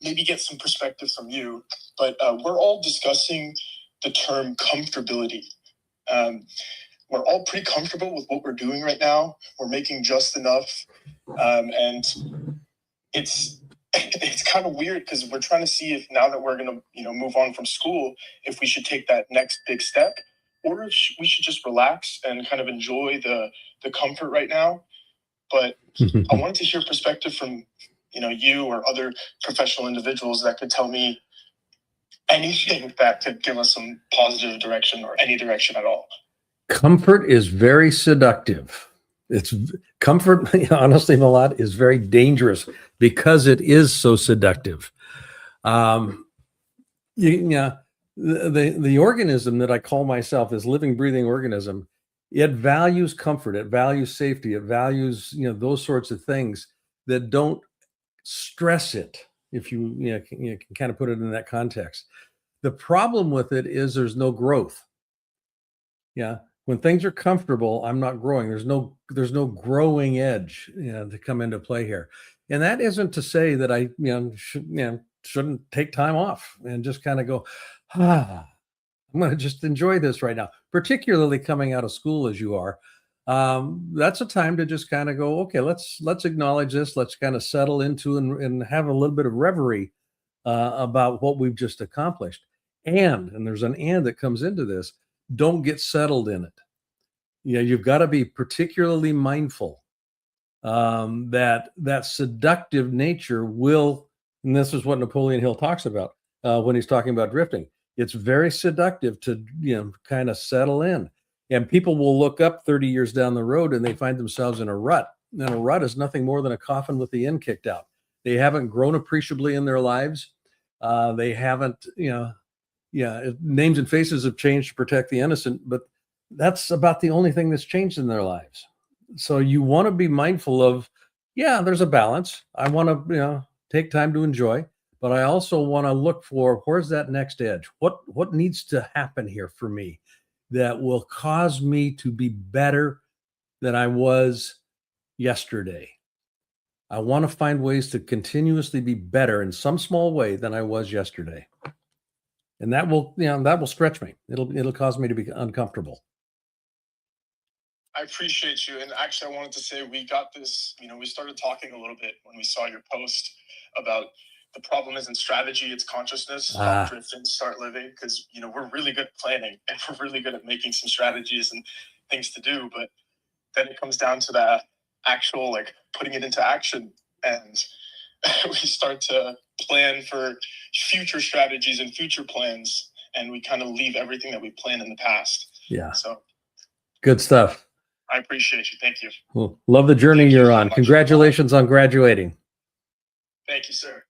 maybe get some perspective from you, but we're all discussing the term comfortability. We're all pretty comfortable with what we're doing right now. We're making just enough. And it's kind of weird because we're trying to see if now that we're going to, move on from school, if we should take that next big step, or if we should just relax and kind of enjoy the comfort right now. But I wanted to hear perspective from, you or other professional individuals that could tell me anything that could give us some positive direction or any direction at all. Comfort is very seductive. It's comfort, honestly, Milad, is very dangerous because it is so seductive. The organism that I call myself is living, breathing organism. It values comfort. It values safety. It values, those sorts of things that don't stress it. If you can kind of put it in that context. The problem with it is there's no growth. Yeah. When things are comfortable, I'm not growing. There's no growing edge, to come into play here. And that isn't to say that I, shouldn't take time off and just kind of go, I'm going to just enjoy this right now, particularly coming out of school as you are. That's a time to just kind of go, okay, let's acknowledge this. Let's kind of settle into and have a little bit of reverie about what we've just accomplished. And there's an and that comes into this. Don't get settled in it. You've got to be particularly mindful that seductive nature will, and this is what Napoleon Hill talks about when he's talking about drifting. It's very seductive to, kind of settle in. And people will look up 30 years down the road and they find themselves in a rut. And a rut is nothing more than a coffin with the end kicked out. They haven't grown appreciably in their lives. They haven't, names and faces have changed to protect the innocent, but that's about the only thing that's changed in their lives. So you want to be mindful of, there's a balance. I want to, take time to enjoy, but I also want to look for where's that next edge? What needs to happen here for me that will cause me to be better than I was yesterday? I want to find ways to continuously be better in some small way than I was yesterday. And that will, that will stretch me. It'll cause me to be uncomfortable. I appreciate you. And actually, I wanted to say we got this, we started talking a little bit when we saw your post about the problem isn't strategy, it's consciousness. Stop drifting, start living. Because, we're really good at planning and we're really good at making some strategies and things to do. But then it comes down to that actual, putting it into action. And we start to plan for future strategies and future plans, and we kind of leave everything that we planned in the past. Yeah. So good stuff. I appreciate you. Thank you. Well, love the journey you're on. Congratulations on graduating. Thank you, sir.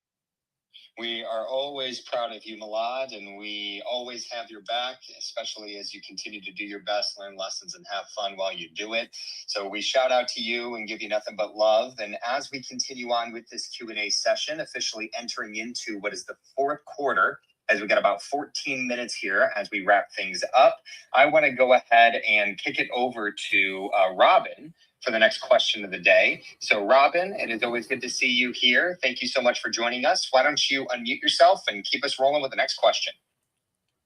We are always proud of you, Milad, and we always have your back, especially as you continue to do your best, learn lessons, and have fun while you do it. So we shout out to you and give you nothing but love. And as we continue on with this Q&A session, officially entering into what is the fourth quarter, as we got about 14 minutes here as we wrap things up, I want to go ahead and kick it over to Robin for the next question of the day. So Robin, it is always good to see you here. Thank you so much for joining us. Why don't you unmute yourself and keep us rolling with the next question?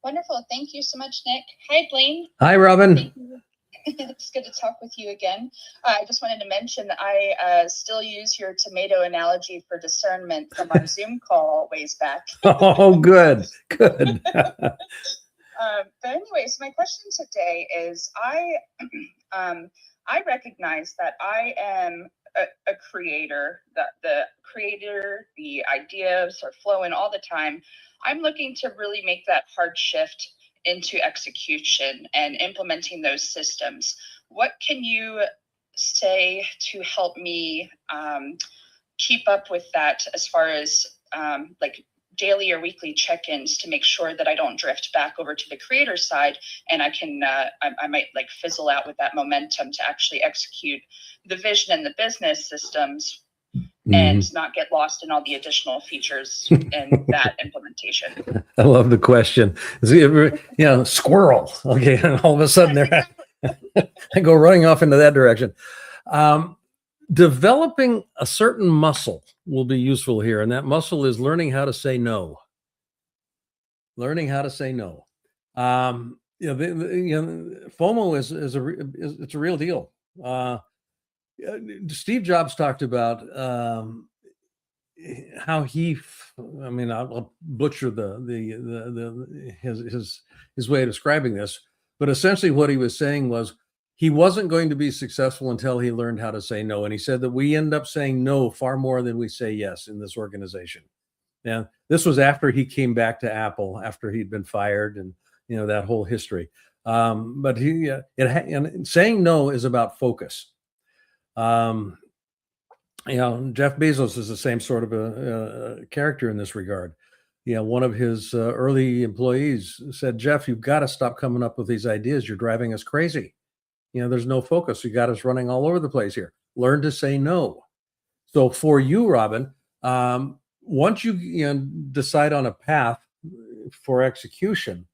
Wonderful. Thank you so much, Nick. Hi, Blaine. Hi, Robin. It's good to talk with you again. I just wanted to mention that I still use your tomato analogy for discernment from our Zoom call ways back. Oh, good. Good. But anyway, so my question today is I recognize that I am a creator, that the creator, the ideas are flowing all the time. I'm looking to really make that hard shift into execution and implementing those systems. What can you say to help me keep up with that as far as daily or weekly check-ins to make sure that I don't drift back over to the creator side and I can, I might fizzle out with that momentum to actually execute the vision and the business systems and not get lost in all the additional features in that implementation. I love the question. Squirrel. Okay, and all of a sudden I go running off into that direction. Developing a certain muscle will be useful here, and that muscle is learning how to say no. Learning how to say no. FOMO is it's a real deal. Steve Jobs talked about how I'll butcher his way of describing this, but essentially what he was saying was he wasn't going to be successful until he learned how to say no. And he said that we end up saying no far more than we say yes in this organization. And this was after he came back to Apple, after he'd been fired, and that whole history. But saying no is about focus. Jeff Bezos is the same sort of a character in this regard. One of his early employees said, "Jeff, you've got to stop coming up with these ideas. You're driving us crazy. There's no focus. You got us running all over the place here. Learn to say no." So for you, Robin, once you decide on a path for execution,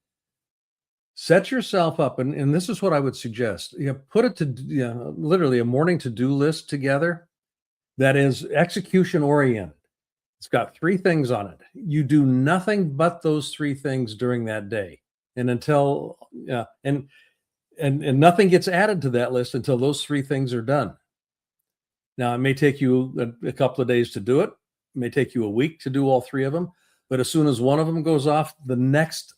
set yourself up, and this is what I would suggest. Put it to literally a morning to-do list together that is execution oriented. It's got 3 things on it. You do nothing but those 3 things during that day, and until and nothing gets added to that list until those 3 things are done. Now, it may take you a couple of days to do it. It may take you a week to do all 3 of them, but as soon as one of them goes off, the next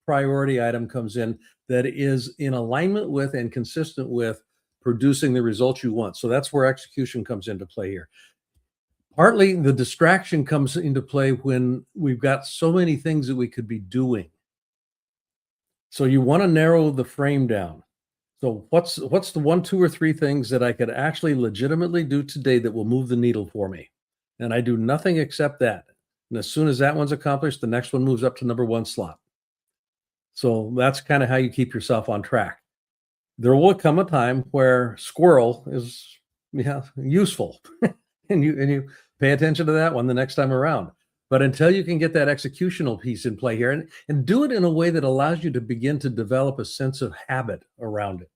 priority item comes in that is in alignment with and consistent with producing the results you want. So that's where execution comes into play here. Partly the distraction comes into play when we've got so many things that we could be doing. So you want to narrow the frame down. So what's the 1, 2, or 3 things that I could actually legitimately do today that will move the needle for me? And I do nothing except that. And as soon as that one's accomplished, the next one moves up to number 1 slot. So that's kind of how you keep yourself on track. There will come a time where squirrel is useful, and you pay attention to that one the next time around. But until you can get that executional piece in play here, and do it in a way that allows you to begin to develop a sense of habit around it,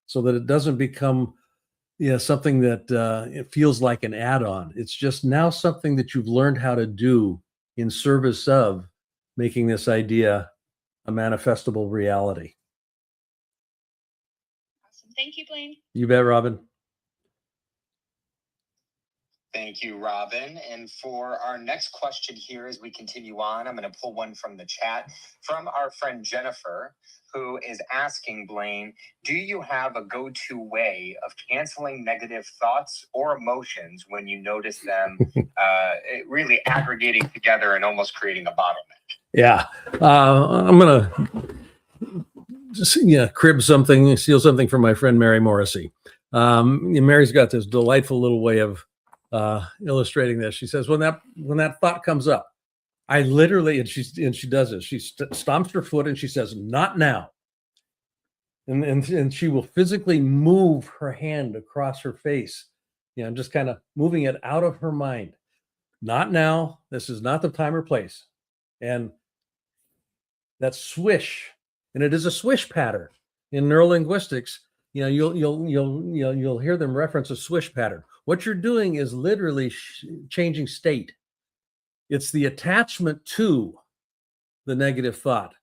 so that it doesn't become something that it feels like an add-on. It's just now something that you've learned how to do in service of making this idea a manifestable reality. Awesome. Thank you, Blaine. You bet, Robin. Thank you, Robin. And for our next question here, as we continue on, I'm going to pull one from the chat from our friend Jennifer, who is asking Blaine, do you have a go-to way of canceling negative thoughts or emotions when you notice them really aggregating together and almost creating a bottleneck? Yeah. I'm going to just crib something, steal something from my friend Mary Morrissey. Mary's got this delightful little way of illustrating this. She says, when that thought comes up, I literally, and she does this, she stomps her foot and she says, "Not now." And she will physically move her hand across her face, just kind of moving it out of her mind. Not now. This is not the time or place. And that swish, and it is a swish pattern in neurolinguistics. You'll hear them reference a swish pattern. What you're doing is literally changing state. It's the attachment to the negative thought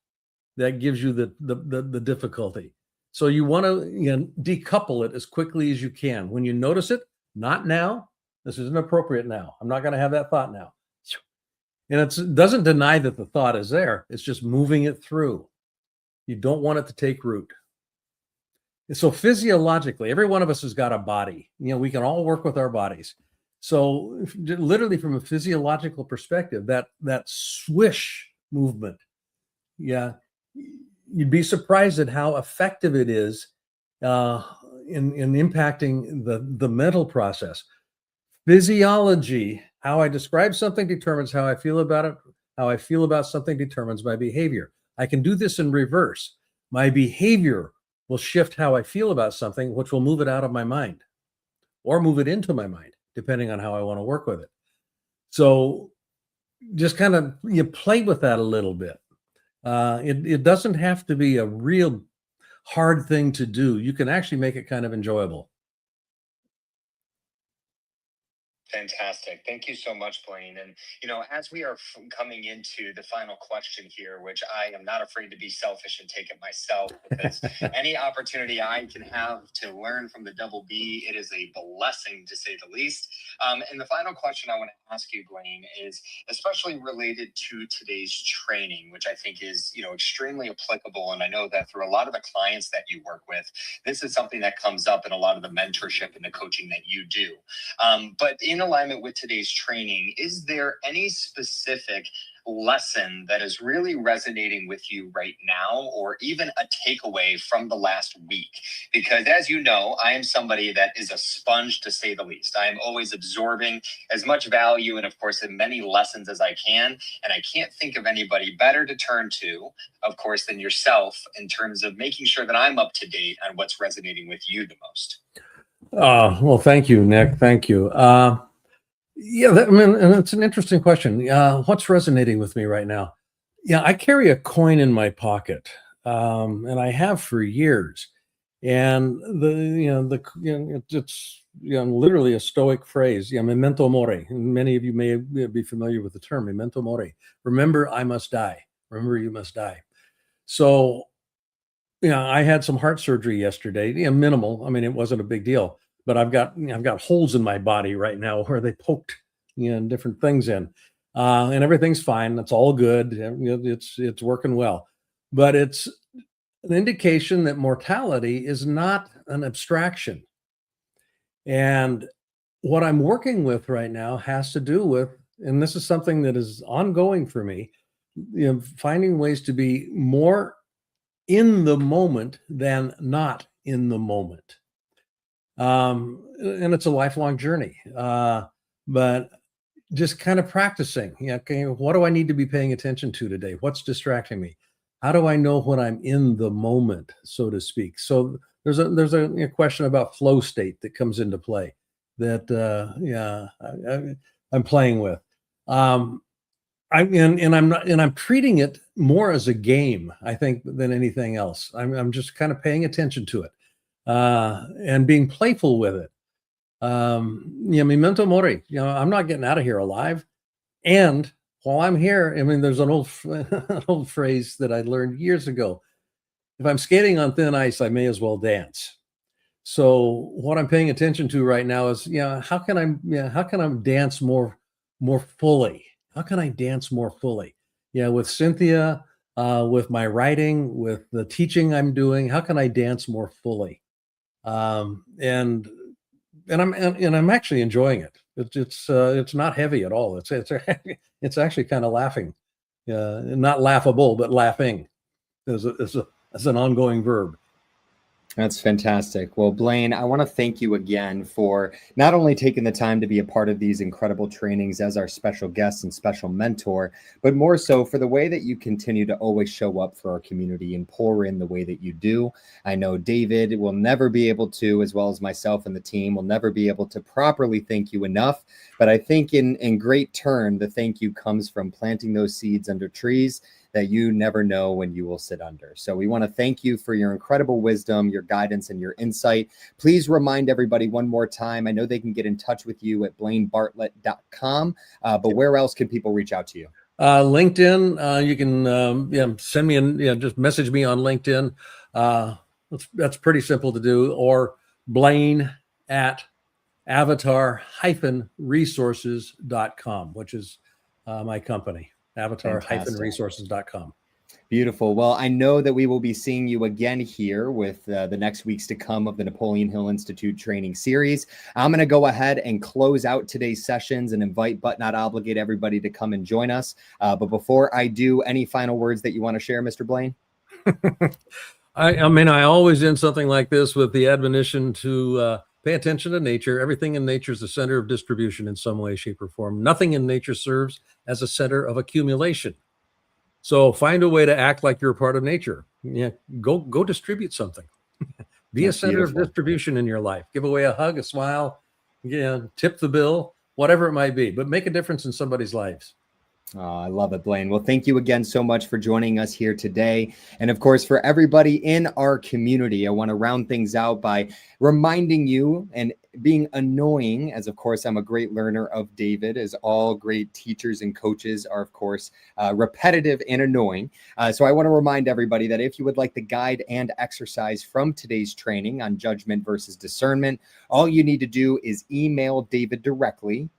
that gives you the difficulty. So you want to decouple it as quickly as you can. When you notice it, not now. This isn't appropriate now. I'm not going to have that thought now. And it doesn't deny that the thought is there. It's just moving it through. You don't want it to take root. So physiologically, every one of us has got a body. We can all work with our bodies. So literally from a physiological perspective, that swish movement, you'd be surprised at how effective it is in impacting the mental process. Physiology, how I describe something determines how I feel about it. How I feel about something determines my behavior. I can do this in reverse. My behavior will shift how I feel about something, which will move it out of my mind or move it into my mind, depending on how I want to work with it. So just kind of play with that a little bit. It doesn't have to be a real hard thing to do. You can actually make it kind of enjoyable. fantastic. Thank you so much, Blaine. And, as we are coming into the final question here, which I am not afraid to be selfish and take it myself, because any opportunity I can have to learn from the double B, it is a blessing to say the least. And the final question I want to ask you, Blaine, is especially related to today's training, which I think is, extremely applicable. And I know that through a lot of the clients that you work with, this is something that comes up in a lot of the mentorship and the coaching that you do. But in alignment with today's training, is there any specific lesson that is really resonating with you right now, or even a takeaway from the last week? Because as you know, I am somebody that is a sponge, to say the least. I am always absorbing as much value and, of course, as many lessons as I can. And I can't think of anybody better to turn to, of course, than yourself in terms of making sure that I'm up to date on what's resonating with you the most. Well, thank you, Nick. Thank you. And it's an interesting question. What's resonating with me right now? Yeah, I carry a coin in my pocket, and I have for years. And it's literally a Stoic phrase. Memento mori. And many of you may be familiar with the term memento mori. Remember, I must die. Remember, you must die. So, I had some heart surgery yesterday. Minimal. I mean, it wasn't a big deal. But I've got holes in my body right now where they poked different things in, and everything's fine. It's all good. It's working well, but it's an indication that mortality is not an abstraction. And what I'm working with right now has to do with, and this is something that is ongoing for me, finding ways to be more in the moment than not in the moment. And it's a lifelong journey, but just kind of practicing. What do I need to be paying attention to today? What's distracting me? How do I know when I'm in the moment, so to speak? So there's a question about flow state that comes into play that I'm playing with. I'm treating it more as a game, I think, than anything else. I'm just kind of paying attention to it. And being playful with it. Memento mori. I'm not getting out of here alive. And while I'm here, there's an old phrase that I learned years ago. If I'm skating on thin ice, I may as well dance. So what I'm paying attention to right now is, how can I dance more fully? How can I dance more fully? With Cynthia, with my writing, with the teaching I'm doing, how can I dance more fully? And I'm actually enjoying it. It's not heavy at all. It's actually kind of laughing, not laughable, but laughing as an ongoing verb. That's fantastic. Well, Blaine, I want to thank you again for not only taking the time to be a part of these incredible trainings as our special guest and special mentor, but more so for the way that you continue to always show up for our community and pour in the way that you do. I know David will never be able to, as well as myself and the team, will never be able to properly thank you enough. But I think in great turn, the thank you comes from planting those seeds under trees that you never know when you will sit under. So we want to thank you for your incredible wisdom, your guidance, and your insight. Please remind everybody one more time. I know they can get in touch with you at blainebartlett.com, but where else can people reach out to you? LinkedIn. You can send me just message me on LinkedIn. That's pretty simple to do. Or Blaine at avatar-resources.com, which is my company. avatar-resources.com. Beautiful. Well, I know that we will be seeing you again here with the next weeks to come of the Napoleon Hill Institute training series. I'm going to go ahead and close out today's sessions and invite but not obligate everybody to come and join us. But before I do, any final words that you want to share, Mr. Blaine? I always end something like this with the admonition to pay attention to nature. Everything in nature is the center of distribution in some way, shape, or form. Nothing in nature serves as a center of accumulation. So find a way to act like you're a part of nature. Go distribute something. Be That's a center beautiful. Of distribution in your life. Give away a hug, a smile, tip the bill, whatever it might be, but make a difference in somebody's lives. Oh, I love it, Blaine. Well, thank you again so much for joining us here today. And of course, for everybody in our community, I want to round things out by reminding you and being annoying, as of course, I'm a great learner of David, as all great teachers and coaches are, of course, repetitive and annoying. So I want to remind everybody that if you would like the guide and exercise from today's training on judgment versus discernment, all you need to do is email David directly,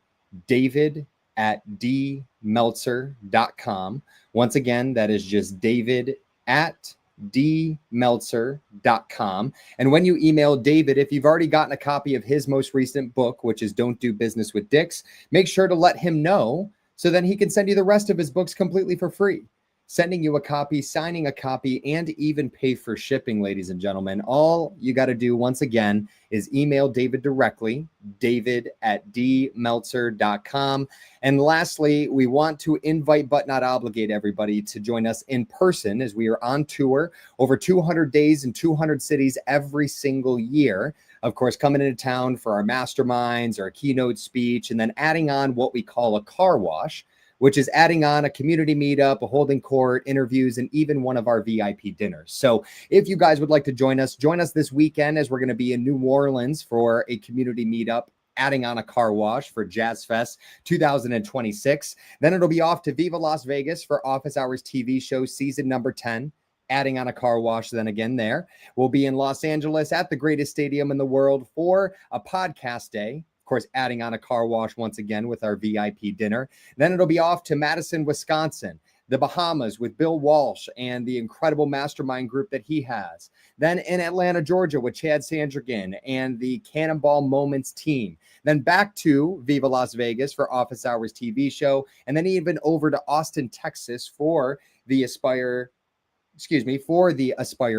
david@dmeltzer.com. Once again, that is just david@dmeltzer.com. And when you email David, if you've already gotten a copy of his most recent book, which is Don't Do Business with Dicks, make sure to let him know so then he can send you the rest of his books completely for free. Sending you a copy, signing a copy, and even pay for shipping, ladies and gentlemen. All you got to do, once again, is email David directly, david@dmeltzer.com. And lastly, we want to invite but not obligate everybody to join us in person as we are on tour over 200 days in 200 cities every single year. Of course, coming into town for our masterminds, our keynote speech, and then adding on what we call a car wash, which is adding on a community meetup, a holding court, interviews, and even one of our VIP dinners. So if you guys would like to join us this weekend as we're going to be in New Orleans for a community meetup, adding on a car wash for Jazz Fest 2026. Then it'll be off to Viva Las Vegas for Office Hours TV show season number 10. Adding on a car wash then again there. We'll be in Los Angeles at the greatest stadium in the world for a podcast day. Of course, adding on a car wash once again with our VIP dinner. Then it'll be off to Madison, Wisconsin, the Bahamas with Bill Walsh and the incredible mastermind group that he has. Then in Atlanta, Georgia with Chad Sandrigan and the Cannonball Moments team. Then back to Viva Las Vegas for Office Hours TV show. And then even over to Austin, Texas for the Aspire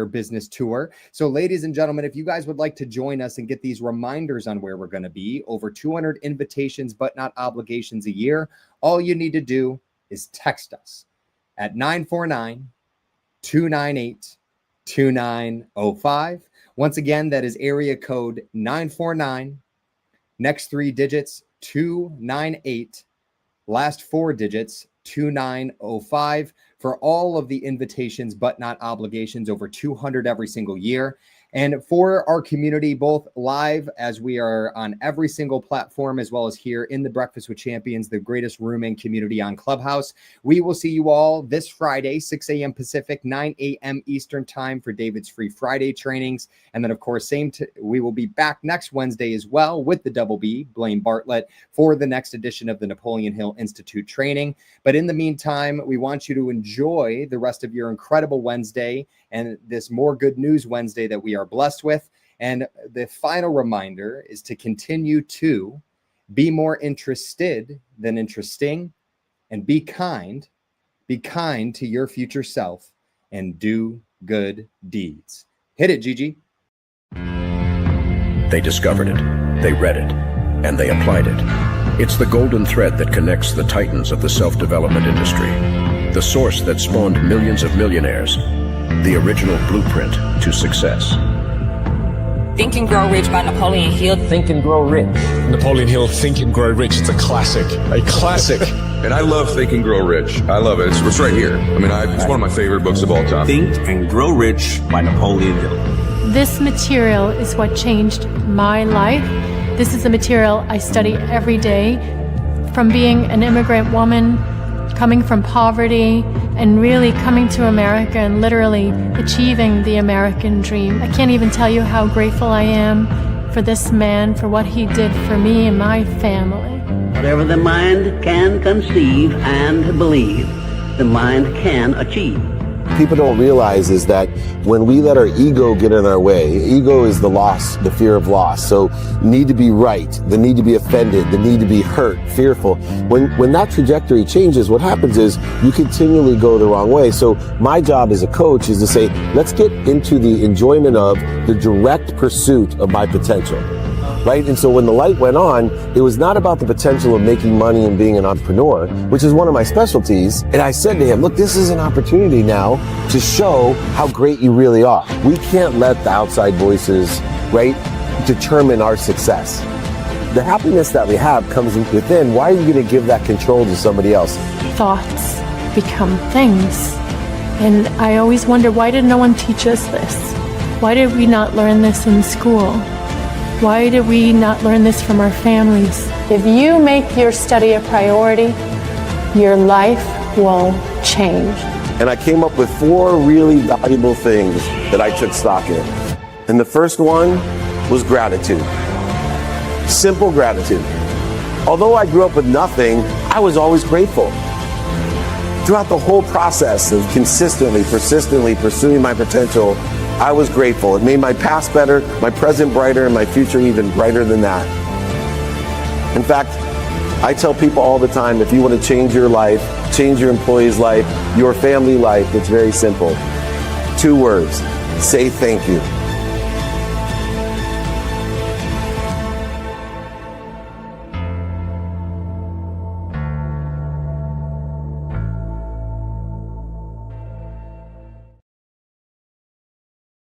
Business Tour. So ladies and gentlemen, if you guys would like to join us and get these reminders on where we're going to be, over 200 invitations, but not obligations a year, all you need to do is text us at 949-298-2905. Once again, that is area code 949, next 3 digits, 298, last 4 digits, 2905 for all of the invitations, but not obligations, over 200 every single year. And for our community, both live as we are on every single platform, as well as here in the Breakfast with Champions, the greatest room and community on Clubhouse. We will see you all this Friday, 6 a.m. Pacific, 9 a.m. Eastern time for David's Free Friday trainings. And then, of course, we will be back next Wednesday as well with the Double B, Blaine Bartlett, for the next edition of the Napoleon Hill Institute training. But in the meantime, we want you to enjoy the rest of your incredible Wednesday and this More Good News Wednesday that we are blessed with. And the final reminder is to continue to be more interested than interesting, and be kind to your future self, and do good deeds. Hit it, Gigi. They discovered it, they read it, and they applied it. It's the golden thread that connects the titans of the self-development industry, the source that spawned millions of millionaires, the original blueprint to success. Think and Grow Rich by Napoleon Hill. Think and Grow Rich. Napoleon Hill, Think and Grow Rich. It's a classic. A classic. And I love Think and Grow Rich. I love it. It's right here. I mean, it's one of my favorite books of all time. Think and Grow Rich by Napoleon Hill. This material is what changed my life. This is the material I study every day. From being an immigrant woman, coming from poverty, and really coming to America and literally achieving the American dream. I can't even tell you how grateful I am for this man, for what he did for me and my family. Whatever the mind can conceive and believe, the mind can achieve. People don't realize is that when we let our ego get in our way, ego is the loss, the fear of loss. So need to be right, the need to be offended, the need to be hurt, fearful. When that trajectory changes, what happens is you continually go the wrong way. So my job as a coach is to say, let's get into the enjoyment of the direct pursuit of my potential. Right? And so when the light went on, it was not about the potential of making money and being an entrepreneur, which is one of my specialties. And I said to him, look, this is an opportunity now to show how great you really are. We can't let the outside voices, right, determine our success. the happiness that we have comes within. Why are you going to give that control to somebody else? Thoughts become things. And I always wonder, why did no one teach us this? Why did we not learn this in school? Why did we not learn this from our families? If you make your study a priority, your life will change. And I came up with 4 really valuable things that I took stock in. And the first one was gratitude. Simple gratitude. Although I grew up with nothing, I was always grateful. Throughout the whole process of consistently, persistently pursuing my potential, I was grateful. It made my past better, my present brighter, and my future even brighter than that. In fact, I tell people all the time, if you want to change your life, change your employee's life, your family life, it's very simple. 2 words, say thank you.